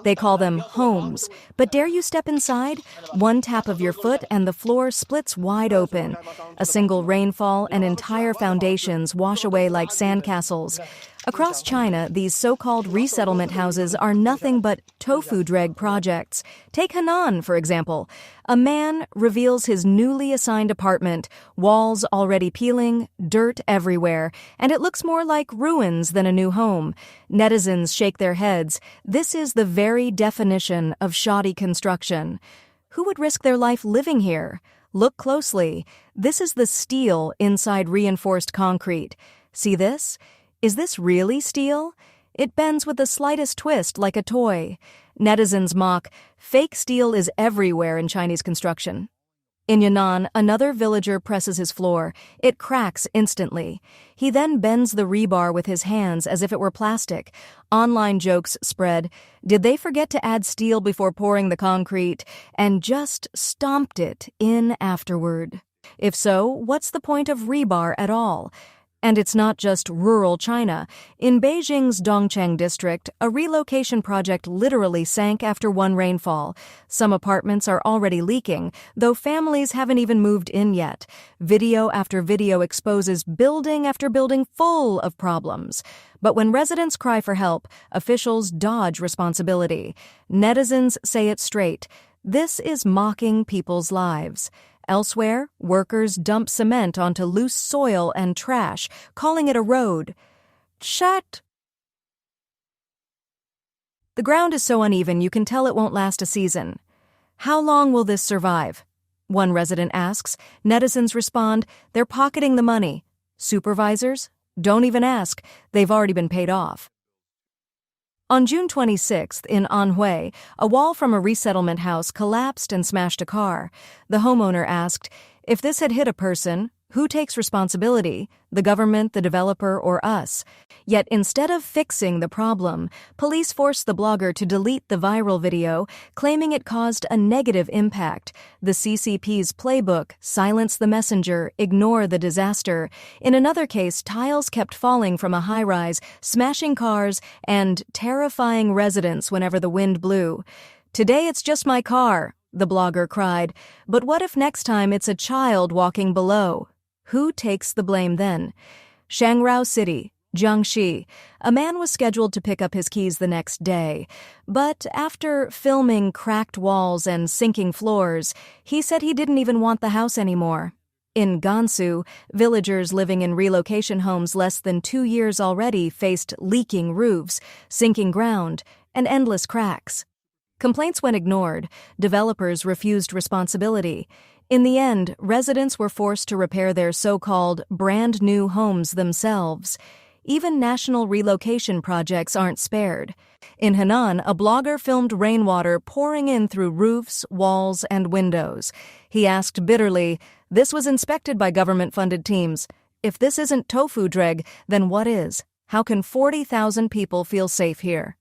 [SPEAKER 1] They call them homes, but dare you step inside? One tap of your foot and the floor splits wide open. A single rainfall and entire foundations wash away like sandcastles. Across China, these so-called resettlement houses are nothing but tofu-dreg projects. Take Henan, for example. A man reveals his newly assigned apartment, walls already peeling, dirt everywhere, and it looks more like ruins than a new home. Netizens shake their heads. This is the very definition of shoddy construction. Who would risk their life living here? Look closely. This is the steel inside reinforced concrete. See this? Is this really steel? It bends with the slightest twist like a toy. Netizens mock, fake steel is everywhere in Chinese construction. In Yunnan, another villager presses his floor. It cracks instantly. He then bends the rebar with his hands as if it were plastic. Online jokes spread. Did they forget to add steel before pouring the concrete and just stomped it in afterward? If so, what's the point of rebar at all? And it's not just rural China. In Beijing's Dongcheng district, a relocation project literally sank after one rainfall. Some apartments are already leaking, though families haven't even moved in yet. Video after video exposes building after building full of problems. But when residents cry for help, officials dodge responsibility. Netizens say it straight. This is mocking people's lives. Elsewhere, workers dump cement onto loose soil and trash, calling it a road. Shut! The ground is so uneven you can tell it won't last a season. How long will this survive? One resident asks. Netizens respond, they're pocketing the money. Supervisors? Don't even ask. They've already been paid off. On June 26th, in Anhui, a wall from a resettlement house collapsed and smashed a car. The homeowner asked, if this had hit a person, who takes responsibility? The government, the developer, or us? Yet instead of fixing the problem, police forced the blogger to delete the viral video, claiming it caused a negative impact. The CCP's playbook, silence the messenger, ignore the disaster. In another case, tiles kept falling from a high-rise, smashing cars and terrifying residents whenever the wind blew. Today it's just my car, the blogger cried. But what if next time it's a child walking below? Who takes the blame then? Shanghai City, Jiangxi. A man was scheduled to pick up his keys the next day. But after filming cracked walls and sinking floors, he said he didn't even want the house anymore. In Gansu, villagers living in relocation homes less than 2 years already faced leaking roofs, sinking ground, and endless cracks. Complaints went ignored. Developers refused responsibility. In the end, residents were forced to repair their so-called brand-new homes themselves. Even national relocation projects aren't spared. In Henan, a blogger filmed rainwater pouring in through roofs, walls, and windows. He asked bitterly, "This was inspected by government-funded teams. If this isn't tofu-dreg, then what is? How can 40,000 people feel safe here?"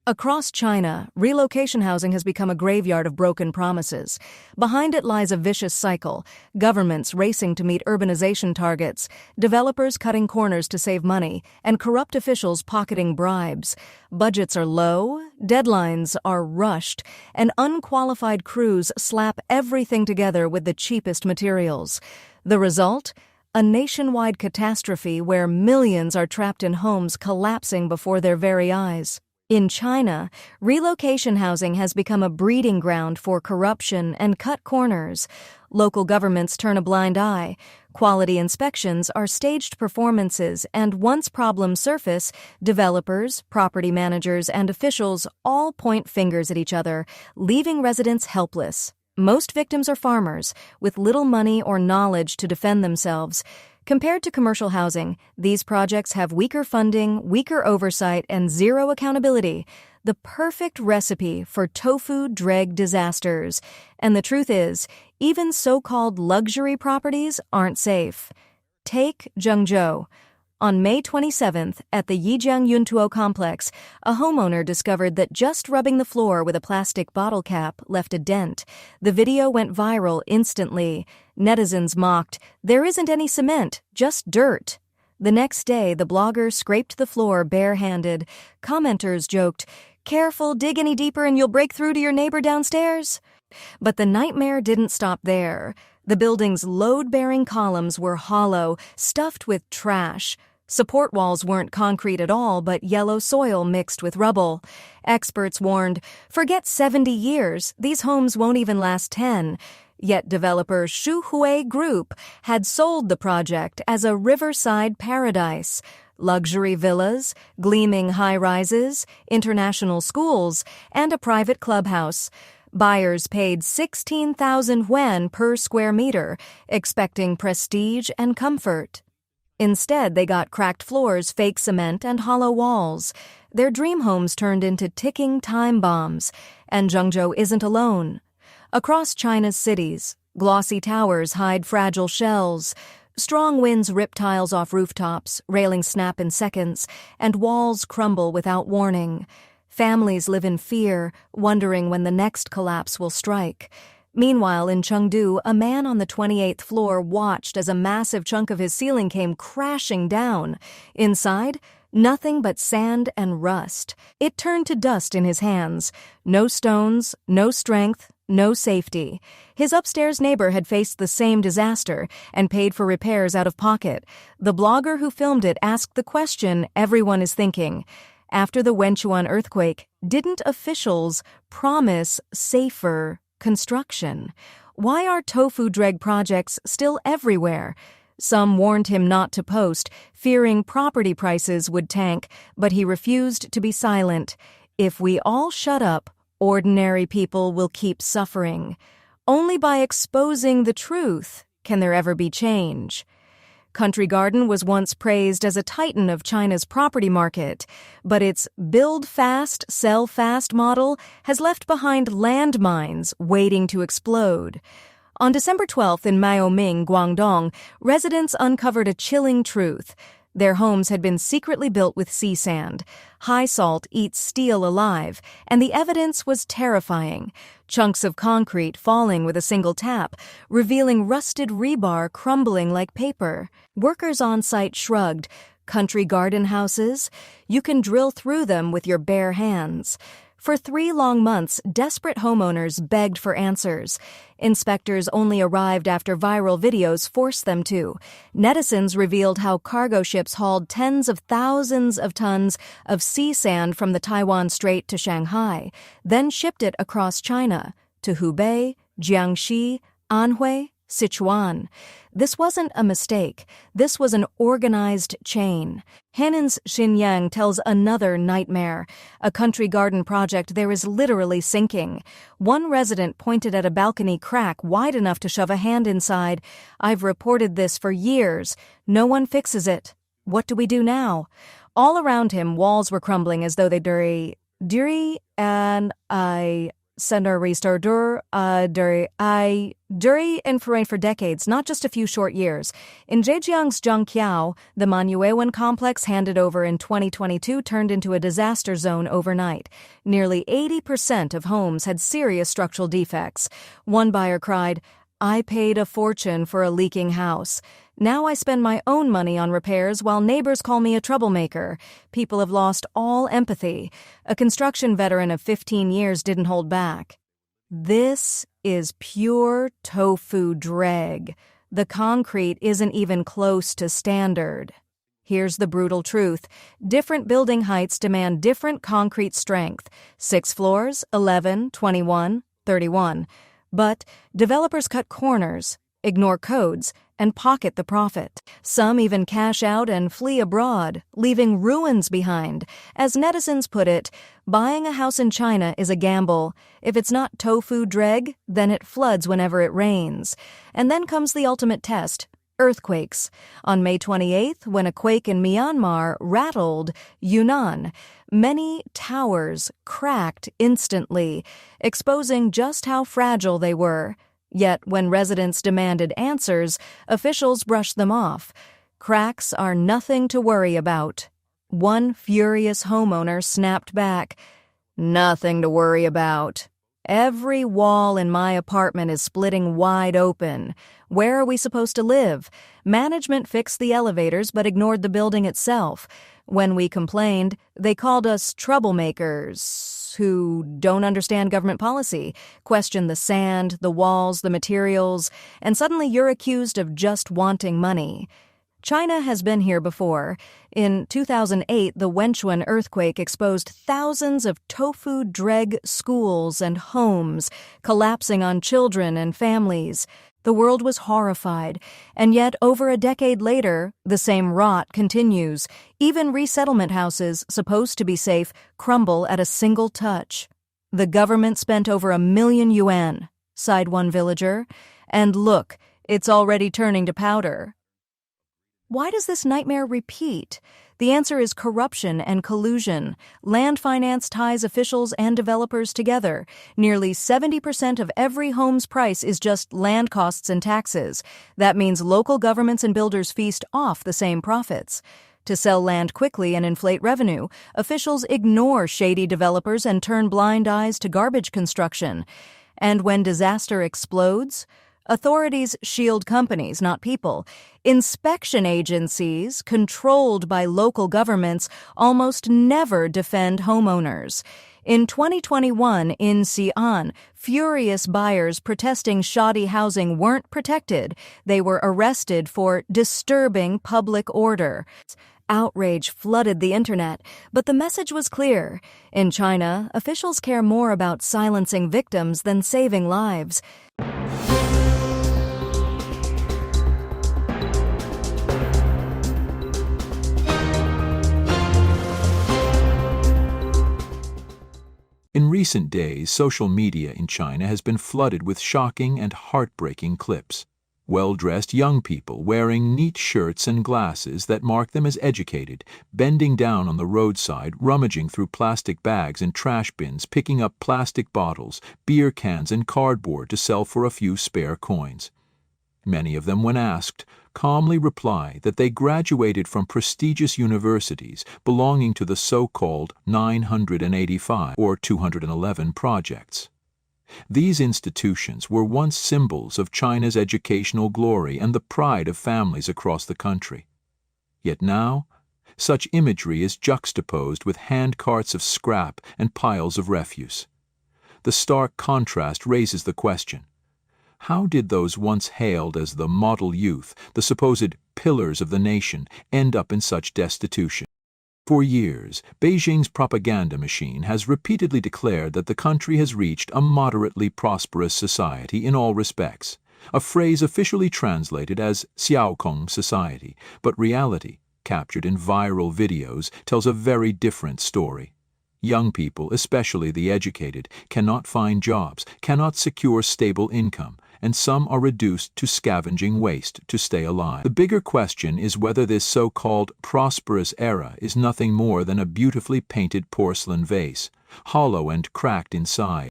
[SPEAKER 1] Across China, relocation housing has become a graveyard of broken promises. Behind it lies a vicious cycle: governments racing to meet urbanization targets, developers cutting corners to save money, and corrupt officials pocketing bribes. Budgets are low, deadlines are rushed, and unqualified crews slap everything together with the cheapest materials. The result? A nationwide catastrophe where millions are trapped in homes collapsing before their very eyes. In China, relocation housing has become a breeding ground for corruption and cut corners. Local governments turn a blind eye. Quality inspections are staged performances, and once problems surface, developers, property managers, and officials all point fingers at each other, leaving residents helpless. Most victims are farmers, with little money or knowledge to defend themselves. Compared to commercial housing, these projects have weaker funding, weaker oversight, and zero accountability. The perfect recipe for tofu-dreg disasters. And the truth is, even so-called luxury properties aren't safe. Take Zhengzhou. On May 27th, at the Yijiang Yuntuo complex, a homeowner discovered that just rubbing the floor with a plastic bottle cap left a dent. The video went viral instantly. Netizens mocked, "There isn't any cement, just dirt." The next day, the blogger scraped the floor barehanded. Commenters joked, "Careful, dig any deeper and you'll break through to your neighbor downstairs." But the nightmare didn't stop there. The building's load-bearing columns were hollow, stuffed with trash. Support walls weren't concrete at all, but yellow soil mixed with rubble. Experts warned, forget 70 years, these homes won't even last 10. Yet developer Shu Hui Group had sold the project as a riverside paradise. Luxury villas, gleaming high-rises, international schools, and a private clubhouse. Buyers paid 16,000 yuan per square meter, expecting prestige and comfort. Instead, they got cracked floors, fake cement, and hollow walls. Their dream homes turned into ticking time bombs. And Zhengzhou isn't alone. Across China's cities, glossy towers hide fragile shells. Strong winds rip tiles off rooftops, railings snap in seconds, and walls crumble without warning. Families live in fear, wondering when the next collapse will strike. Meanwhile, in Chengdu, a man on the 28th floor watched as a massive chunk of his ceiling came crashing down. Inside, nothing but sand and rust. It turned to dust in his hands. No stones, no strength, no safety. His upstairs neighbor had faced the same disaster and paid for repairs out of pocket. The blogger who filmed it asked the question everyone is thinking. After the Wenchuan earthquake, didn't officials promise safer construction? Why are tofu-dreg projects still everywhere? Some warned him not to post, fearing property prices would tank, but he refused to be silent. If we all shut up, ordinary people will keep suffering. Only by exposing the truth can there ever be change. Country Garden was once praised as a titan of China's property market, but its build fast, sell fast model has left behind landmines waiting to explode. On December 12th in Maoming, Guangdong, residents uncovered a chilling truth. Their homes had been secretly built with sea sand. High salt eats steel alive, and the evidence was terrifying. Chunks of concrete falling with a single tap, revealing rusted rebar crumbling like paper. Workers on site shrugged. Country garden houses? You can drill through them with your bare hands. For 3 long months, desperate homeowners begged for answers. Inspectors only arrived after viral videos forced them to. Netizens revealed how cargo ships hauled tens of thousands of tons of sea sand from the Taiwan Strait to Shanghai, then shipped it across China to Hubei, Jiangxi, Anhui, Sichuan. This wasn't a mistake. This was an organized chain. Hannon's Xinyang tells another nightmare. A country garden project there is literally sinking. One resident pointed at a balcony crack wide enough to shove a hand inside. I've reported this for years. No one fixes it. What do we do now? All around him, walls were crumbling as though they duri and I Sender restore duri and for decades, not just a few short years. In Zhejiang's Zhangqiao, the Manuewan complex handed over in 2022 turned into a disaster zone overnight. Nearly 80% of homes had serious structural defects. One buyer cried, "I paid a fortune for a leaking house. Now I spend my own money on repairs while neighbors call me a troublemaker. People have lost all empathy." A construction veteran of 15 years didn't hold back. This is pure tofu-dreg. The concrete isn't even close to standard. Here's the brutal truth. Different building heights demand different concrete strength. 6 floors, 11, 21, 31. But developers cut corners, ignore codes, and pocket the profit. Some even cash out and flee abroad, leaving ruins behind. As netizens put it, buying a house in China is a gamble. If it's not tofu-dreg, then it floods whenever it rains. And then comes the ultimate test, earthquakes. On May 28th, when a quake in Myanmar rattled Yunnan, many towers cracked instantly, exposing just how fragile they were. Yet, when residents demanded answers, officials brushed them off. Cracks are nothing to worry about. One furious homeowner snapped back, "Nothing to worry about. Every wall in my apartment is splitting wide open. Where are we supposed to live? Management fixed the elevators but ignored the building itself. When we complained, they called us troublemakers who don't understand government policy, question the sand, the walls, the materials, and suddenly you're accused of just wanting money." China has been here before. In 2008, the Wenchuan earthquake exposed thousands of tofu-dreg schools and homes, collapsing on children and families. The world was horrified, and yet over a decade later, the same rot continues. Even resettlement houses, supposed to be safe, crumble at a single touch. "The government spent over 1 million yuan, sighed one villager. "And look, it's already turning to powder." Why does this nightmare repeat? The answer is corruption and collusion. Land finance ties officials and developers together. Nearly 70% of every home's price is just land costs and taxes. That means local governments and builders feast off the same profits. To sell land quickly and inflate revenue, officials ignore shady developers and turn blind eyes to garbage construction. And when disaster explodes, authorities shield companies, not people. Inspection agencies, controlled by local governments, almost never defend homeowners. In 2021, in Xi'an, furious buyers protesting shoddy housing weren't protected. They were arrested for disturbing public order. Outrage flooded the internet, but the message was clear. In China, officials care more about silencing victims than saving lives.
[SPEAKER 4] In recent days, social media in China has been flooded with shocking and heartbreaking clips. Well-dressed young people wearing neat shirts and glasses that mark them as educated, bending down on the roadside, rummaging through plastic bags and trash bins, picking up plastic bottles, beer cans and cardboard to sell for a few spare coins. Many of them, when asked, calmly reply that they graduated from prestigious universities belonging to the so-called 985 or 211 projects. These institutions were once symbols of China's educational glory and the pride of families across the country. Yet now, such imagery is juxtaposed with handcarts of scrap and piles of refuse. The stark contrast raises the question: how did those once hailed as the model youth, the supposed pillars of the nation, end up in such destitution? For years, Beijing's propaganda machine has repeatedly declared that the country has reached a moderately prosperous society in all respects, a phrase officially translated as Xiaokong society, but reality, captured in viral videos, tells a very different story. Young people, especially the educated, cannot find jobs, cannot secure stable income, and some are reduced to scavenging waste to stay alive. The bigger question is whether this so-called prosperous era is nothing more than a beautifully painted porcelain vase, hollow and cracked inside.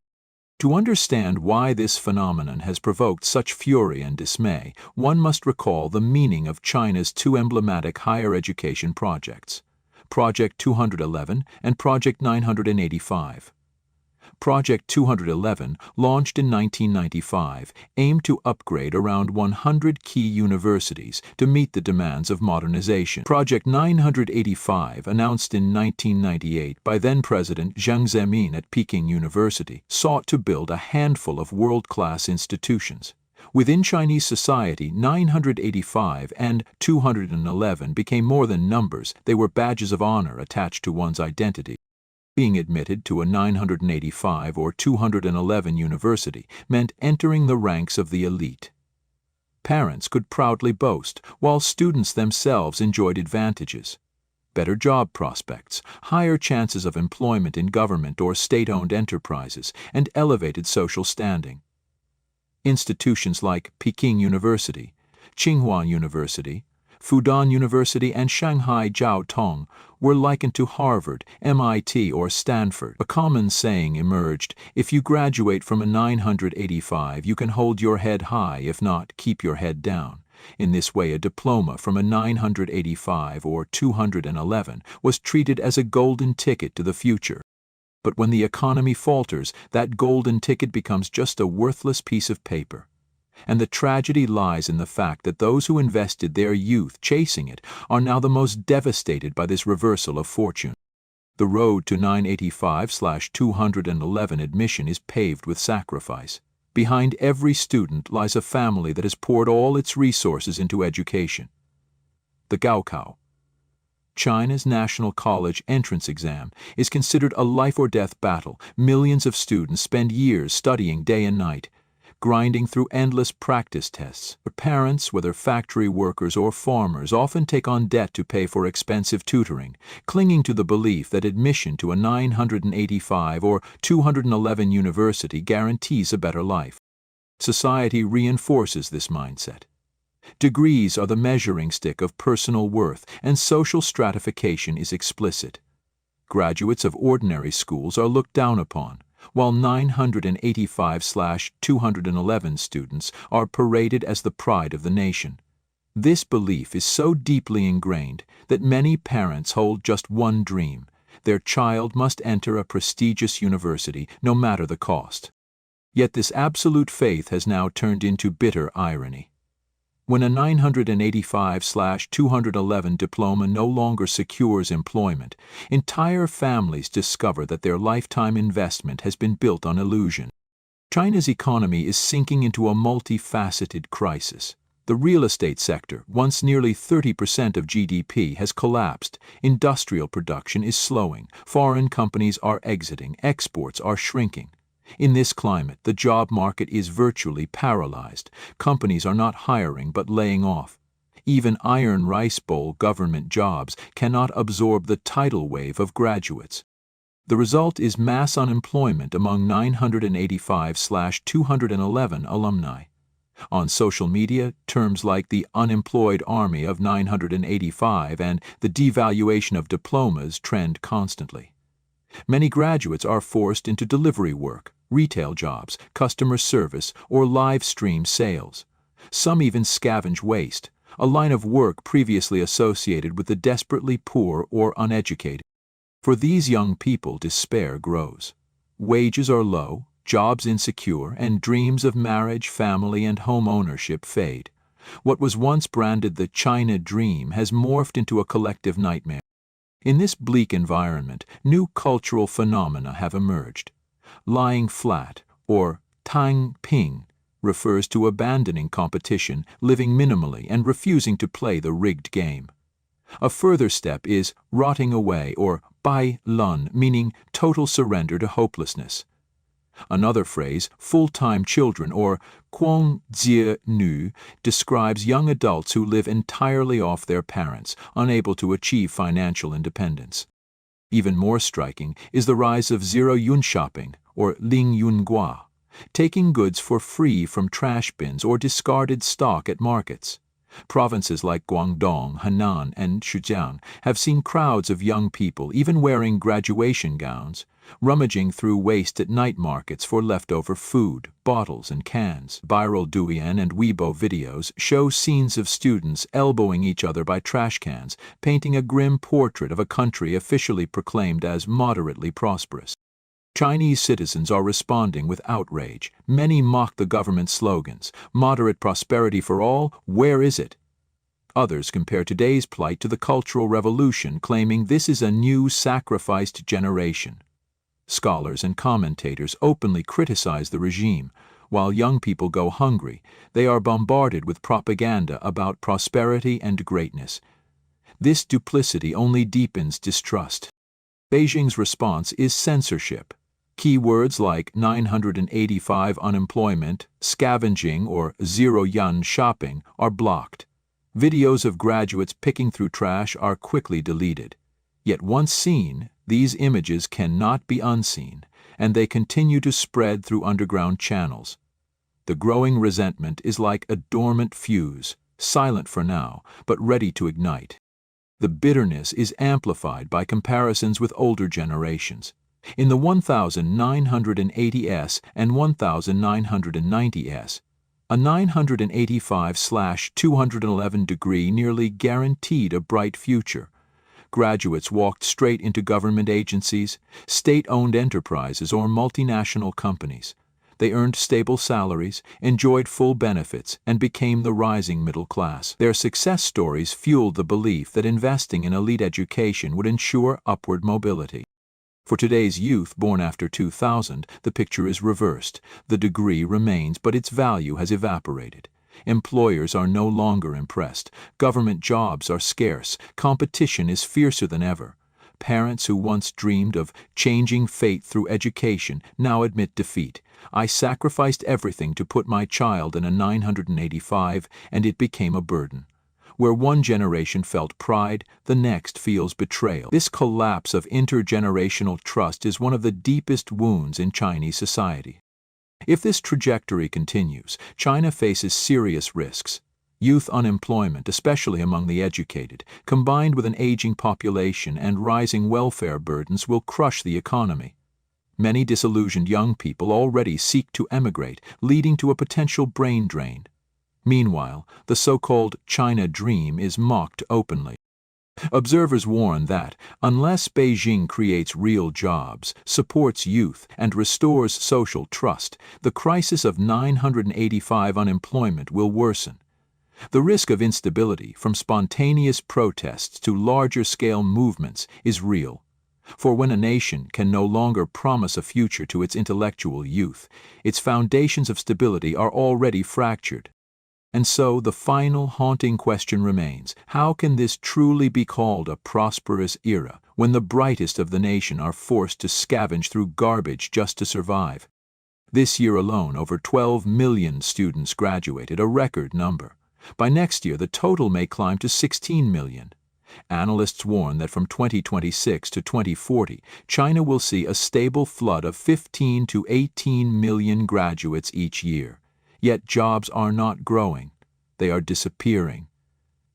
[SPEAKER 4] To understand why this phenomenon has provoked such fury and dismay, one must recall the meaning of China's two emblematic higher education projects, Project 211 and Project 985. Project 211, launched in 1995, aimed to upgrade around 100 key universities to meet the demands of modernization. Project 985, announced in 1998 by then-President Jiang Zemin at Peking University, sought to build a handful of world-class institutions. Within Chinese society, 985 and 211 became more than numbers; they were badges of honor attached to one's identity. Being admitted to a 985 or 211 university meant entering the ranks of the elite. Parents could proudly boast, while students themselves enjoyed advantages: better job prospects, higher chances of employment in government or state-owned enterprises, and elevated social standing. Institutions like Peking University, Tsinghua University, Fudan University, and Shanghai Jiao Tong were likened to Harvard, MIT, or Stanford. A common saying emerged: if you graduate from a 985, you can hold your head high; if not, keep your head down. In this way, a diploma from a 985 or 211 was treated as a golden ticket to the future. But when the economy falters, that golden ticket becomes just a worthless piece of paper. And the tragedy lies in the fact that those who invested their youth chasing it are now the most devastated by this reversal of fortune. The road to 985/211 admission is paved with sacrifice. Behind every student lies a family that has poured all its resources into education. The Gaokao, China's national college entrance exam, is considered a life-or-death battle. Millions of students spend years studying day and night, grinding through endless practice tests. Parents, whether factory workers or farmers, often take on debt to pay for expensive tutoring, clinging to the belief that admission to a 985 or 211 university guarantees a better life. Society reinforces this mindset. Degrees are the measuring stick of personal worth, and social stratification is explicit. Graduates of ordinary schools are looked down upon, while 985/211 students are paraded as the pride of the nation. This belief is so deeply ingrained that many parents hold just one dream: their child must enter a prestigious university, no matter the cost. Yet this absolute faith has now turned into bitter irony. When a 985/211 diploma no longer secures employment, entire families discover that their lifetime investment has been built on illusion. China's economy is sinking into a multifaceted crisis. The real estate sector, once nearly 30% of GDP, has collapsed. Industrial production is slowing. Foreign companies are exiting. Exports are shrinking. In this climate, the job market is virtually paralyzed. Companies are not hiring but laying off. Even Iron Rice Bowl government jobs cannot absorb the tidal wave of graduates. The result is mass unemployment among 985/211 alumni. On social media, terms like the unemployed army of 985 and the devaluation of diplomas trend constantly. Many graduates are forced into delivery work, retail jobs, customer service, or live stream sales. Some even scavenge waste, a line of work previously associated with the desperately poor or uneducated. For these young people, despair grows. Wages are low, jobs insecure, and dreams of marriage, family, and home ownership fade. What was once branded the China dream has morphed into a collective nightmare. In this bleak environment, new cultural phenomena have emerged. Lying flat, or tang ping, refers to abandoning competition, living minimally, and refusing to play the rigged game. A further step is rotting away, or bai lun, meaning total surrender to hopelessness. Another phrase, full-time children, or quang jie nu, describes young adults who live entirely off their parents, unable to achieve financial independence. Even more striking is the rise of zero-yun shopping, or ling yun gua, taking goods for free from trash bins or discarded stock at markets. Provinces like Guangdong, Henan, and Zhejiang have seen crowds of young people, even wearing graduation gowns, rummaging through waste at night markets for leftover food, bottles, and cans. Viral Douyin and Weibo videos show scenes of students elbowing each other by trash cans, painting a grim portrait of a country officially proclaimed as moderately prosperous. Chinese citizens are responding with outrage. Many mock the government's slogans, "Moderate prosperity for all, where is it?" Others compare today's plight to the Cultural Revolution, claiming this is a new sacrificed generation. Scholars and commentators openly criticize the regime. While young people go hungry, they are bombarded with propaganda about prosperity and greatness. This duplicity only deepens distrust. Beijing's response is censorship. Keywords like 985 unemployment, scavenging, or zero-yuan shopping are blocked. Videos of graduates picking through trash are quickly deleted. Yet once seen, these images cannot be unseen, and they continue to spread through underground channels. The growing resentment is like a dormant fuse, silent for now, but ready to ignite. The bitterness is amplified by comparisons with older generations. In the 1980s and 1990s, a 985/211 degree nearly guaranteed a bright future. Graduates walked straight into government agencies, state-owned enterprises, or multinational companies. They earned stable salaries, enjoyed full benefits, and became the rising middle class. Their success stories fueled the belief that investing in elite education would ensure upward mobility. For today's youth born after 2000, the picture is reversed. The degree remains, but its value has evaporated. Employers are no longer impressed. Government jobs are scarce. Competition is fiercer than ever. Parents who once dreamed of changing fate through education now admit defeat. "I sacrificed everything to put my child in a 985, and it became a burden." Where one generation felt pride, the next feels betrayal. This collapse of intergenerational trust is one of the deepest wounds in Chinese society. If this trajectory continues, China faces serious risks. Youth unemployment, especially among the educated, combined with an aging population and rising welfare burdens, will crush the economy. Many disillusioned young people already seek to emigrate, leading to a potential brain drain. Meanwhile, the so-called China dream is mocked openly. Observers warn that, unless Beijing creates real jobs, supports youth, and restores social trust, the crisis of 985 unemployment will worsen. The risk of instability, from spontaneous protests to larger-scale movements, is real. For when a nation can no longer promise a future to its intellectual youth, its foundations of stability are already fractured. And so the final haunting question remains: how can this truly be called a prosperous era when the brightest of the nation are forced to scavenge through garbage just to survive? This year alone, over 12 million students graduated, a record number. By next year, the total may climb to 16 million. Analysts warn that from 2026 to 2040, China will see a stable flood of 15 to 18 million graduates each year. Yet jobs are not growing, they are disappearing.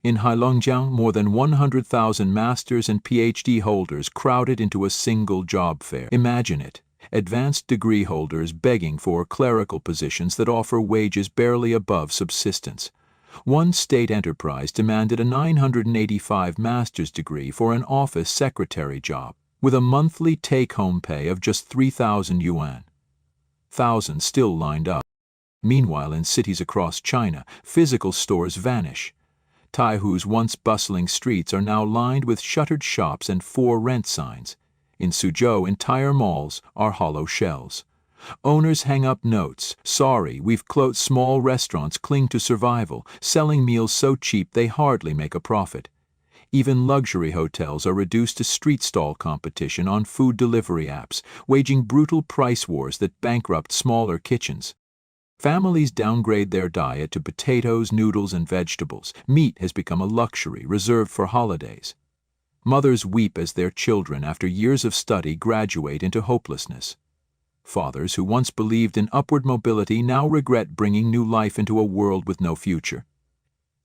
[SPEAKER 4] In Heilongjiang, more than 100,000 master's and PhD holders crowded into a single job fair. Imagine it, advanced degree holders begging for clerical positions that offer wages barely above subsistence. One state enterprise demanded a 985 master's degree for an office secretary job, with a monthly take-home pay of just 3,000 yuan. Thousands still lined up. Meanwhile, in cities across China, physical stores vanish. Taihu's once bustling streets are now lined with shuttered shops and for-rent signs. In Suzhou, entire malls are hollow shells. Owners hang up notes: "Sorry, we've closed." Small restaurants cling to survival, selling meals so cheap they hardly make a profit. Even luxury hotels are reduced to street stall competition on food delivery apps, waging brutal price wars that bankrupt smaller kitchens. Families downgrade their diet to potatoes, noodles, and vegetables. Meat has become a luxury reserved for holidays. Mothers weep as their children, after years of study, graduate into hopelessness. Fathers who once believed in upward mobility now regret bringing new life into a world with no future.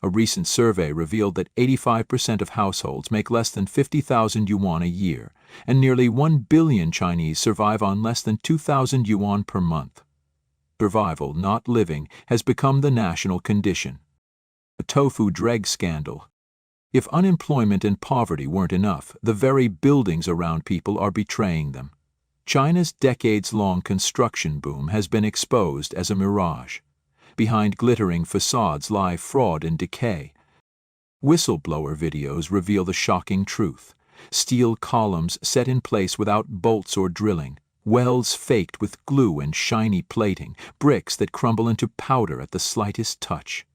[SPEAKER 4] A recent survey revealed that 85% of households make less than 50,000 yuan a year, and nearly 1 billion Chinese survive on less than 2,000 yuan per month. Survival, not living, has become the national condition. The tofu-dreg scandal. If unemployment and poverty weren't enough, the very buildings around people are betraying them. China's decades-long construction boom has been exposed as a mirage. Behind glittering facades lie fraud and decay. Whistleblower videos reveal the shocking truth: steel columns set in place without bolts or drilling, wells faked with glue and shiny plating, bricks that crumble into powder at the slightest touch.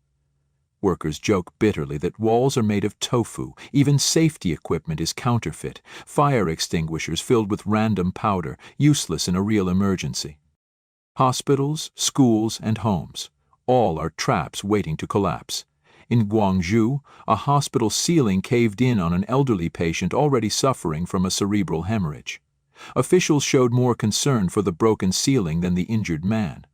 [SPEAKER 4] Workers joke bitterly that walls are made of tofu, even safety equipment is counterfeit, fire extinguishers filled with random powder, useless in a real emergency. Hospitals, schools, and homes, all are traps waiting to collapse. In Guangzhou, a hospital ceiling caved in on an elderly patient already suffering from a cerebral hemorrhage. Officials showed more concern for the broken ceiling than the injured man.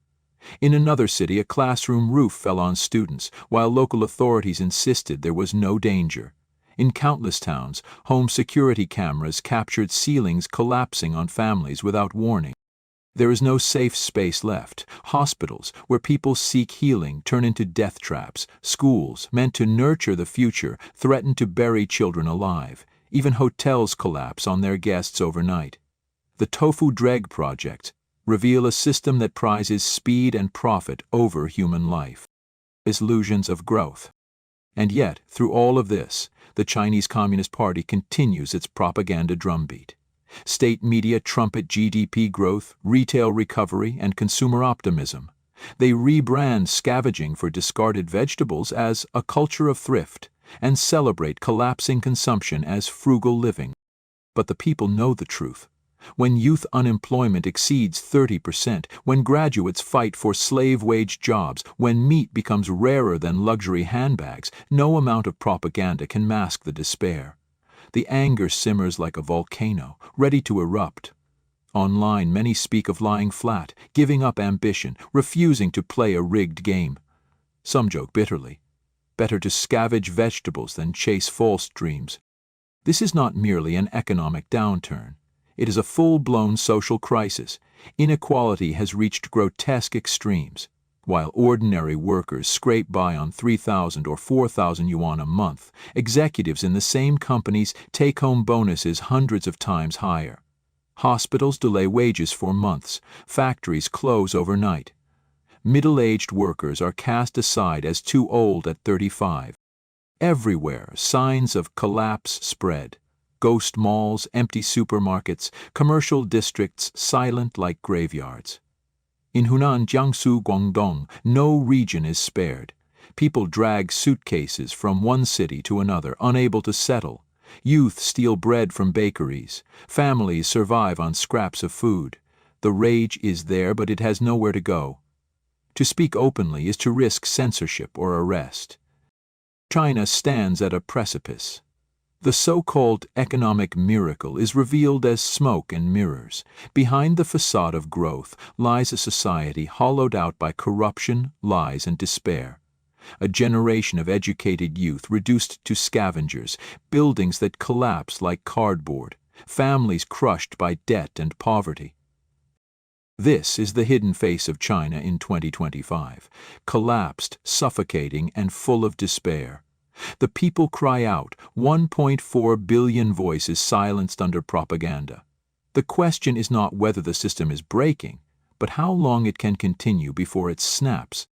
[SPEAKER 4] In another city, a classroom roof fell on students, while local authorities insisted there was no danger. In countless towns, home security cameras captured ceilings collapsing on families without warning. There is no safe space left. Hospitals, where people seek healing, turn into death traps. Schools, meant to nurture the future, threaten to bury children alive. Even hotels collapse on their guests overnight. The tofu-dreg project reveal a system that prizes speed and profit over human life. Illusions of growth. And yet, through all of this, the Chinese Communist Party continues its propaganda drumbeat. State media trumpet GDP growth, retail recovery, and consumer optimism. They rebrand scavenging for discarded vegetables as a culture of thrift, and celebrate collapsing consumption as frugal living. But the people know the truth. When youth unemployment exceeds 30%, when graduates fight for slave-wage jobs, when meat becomes rarer than luxury handbags, no amount of propaganda can mask the despair. The anger simmers like a volcano, ready to erupt. Online, many speak of lying flat, giving up ambition, refusing to play a rigged game. Some joke bitterly. Better to scavenge vegetables than chase false dreams. This is not merely an economic downturn. It is a full-blown social crisis. Inequality has reached grotesque extremes. While ordinary workers scrape by on 3,000 or 4,000 yuan a month, executives in the same companies take home bonuses hundreds of times higher. Hospitals delay wages for months, factories close overnight. Middle-aged workers are cast aside as too old at 35. Everywhere, signs of collapse spread. Ghost malls, empty supermarkets, commercial districts silent like graveyards. In Hunan, Jiangsu, Guangdong, no region is spared. People drag suitcases from one city to another, unable to settle. Youth steal bread from bakeries. Families survive on scraps of food. The rage is there, but it has nowhere to go. To speak openly is to risk censorship or arrest. China stands at a precipice. The so-called economic miracle is revealed as smoke and mirrors. Behind the facade of growth lies a society hollowed out by corruption, lies, and despair. A generation of educated youth reduced to scavengers, buildings that collapse like cardboard, families crushed by debt and poverty. This is the hidden face of China in 2025, collapsed, suffocating, and full of despair. The people cry out, 1.4 billion voices silenced under propaganda. The question is not whether the system is breaking, but how long it can continue before it snaps.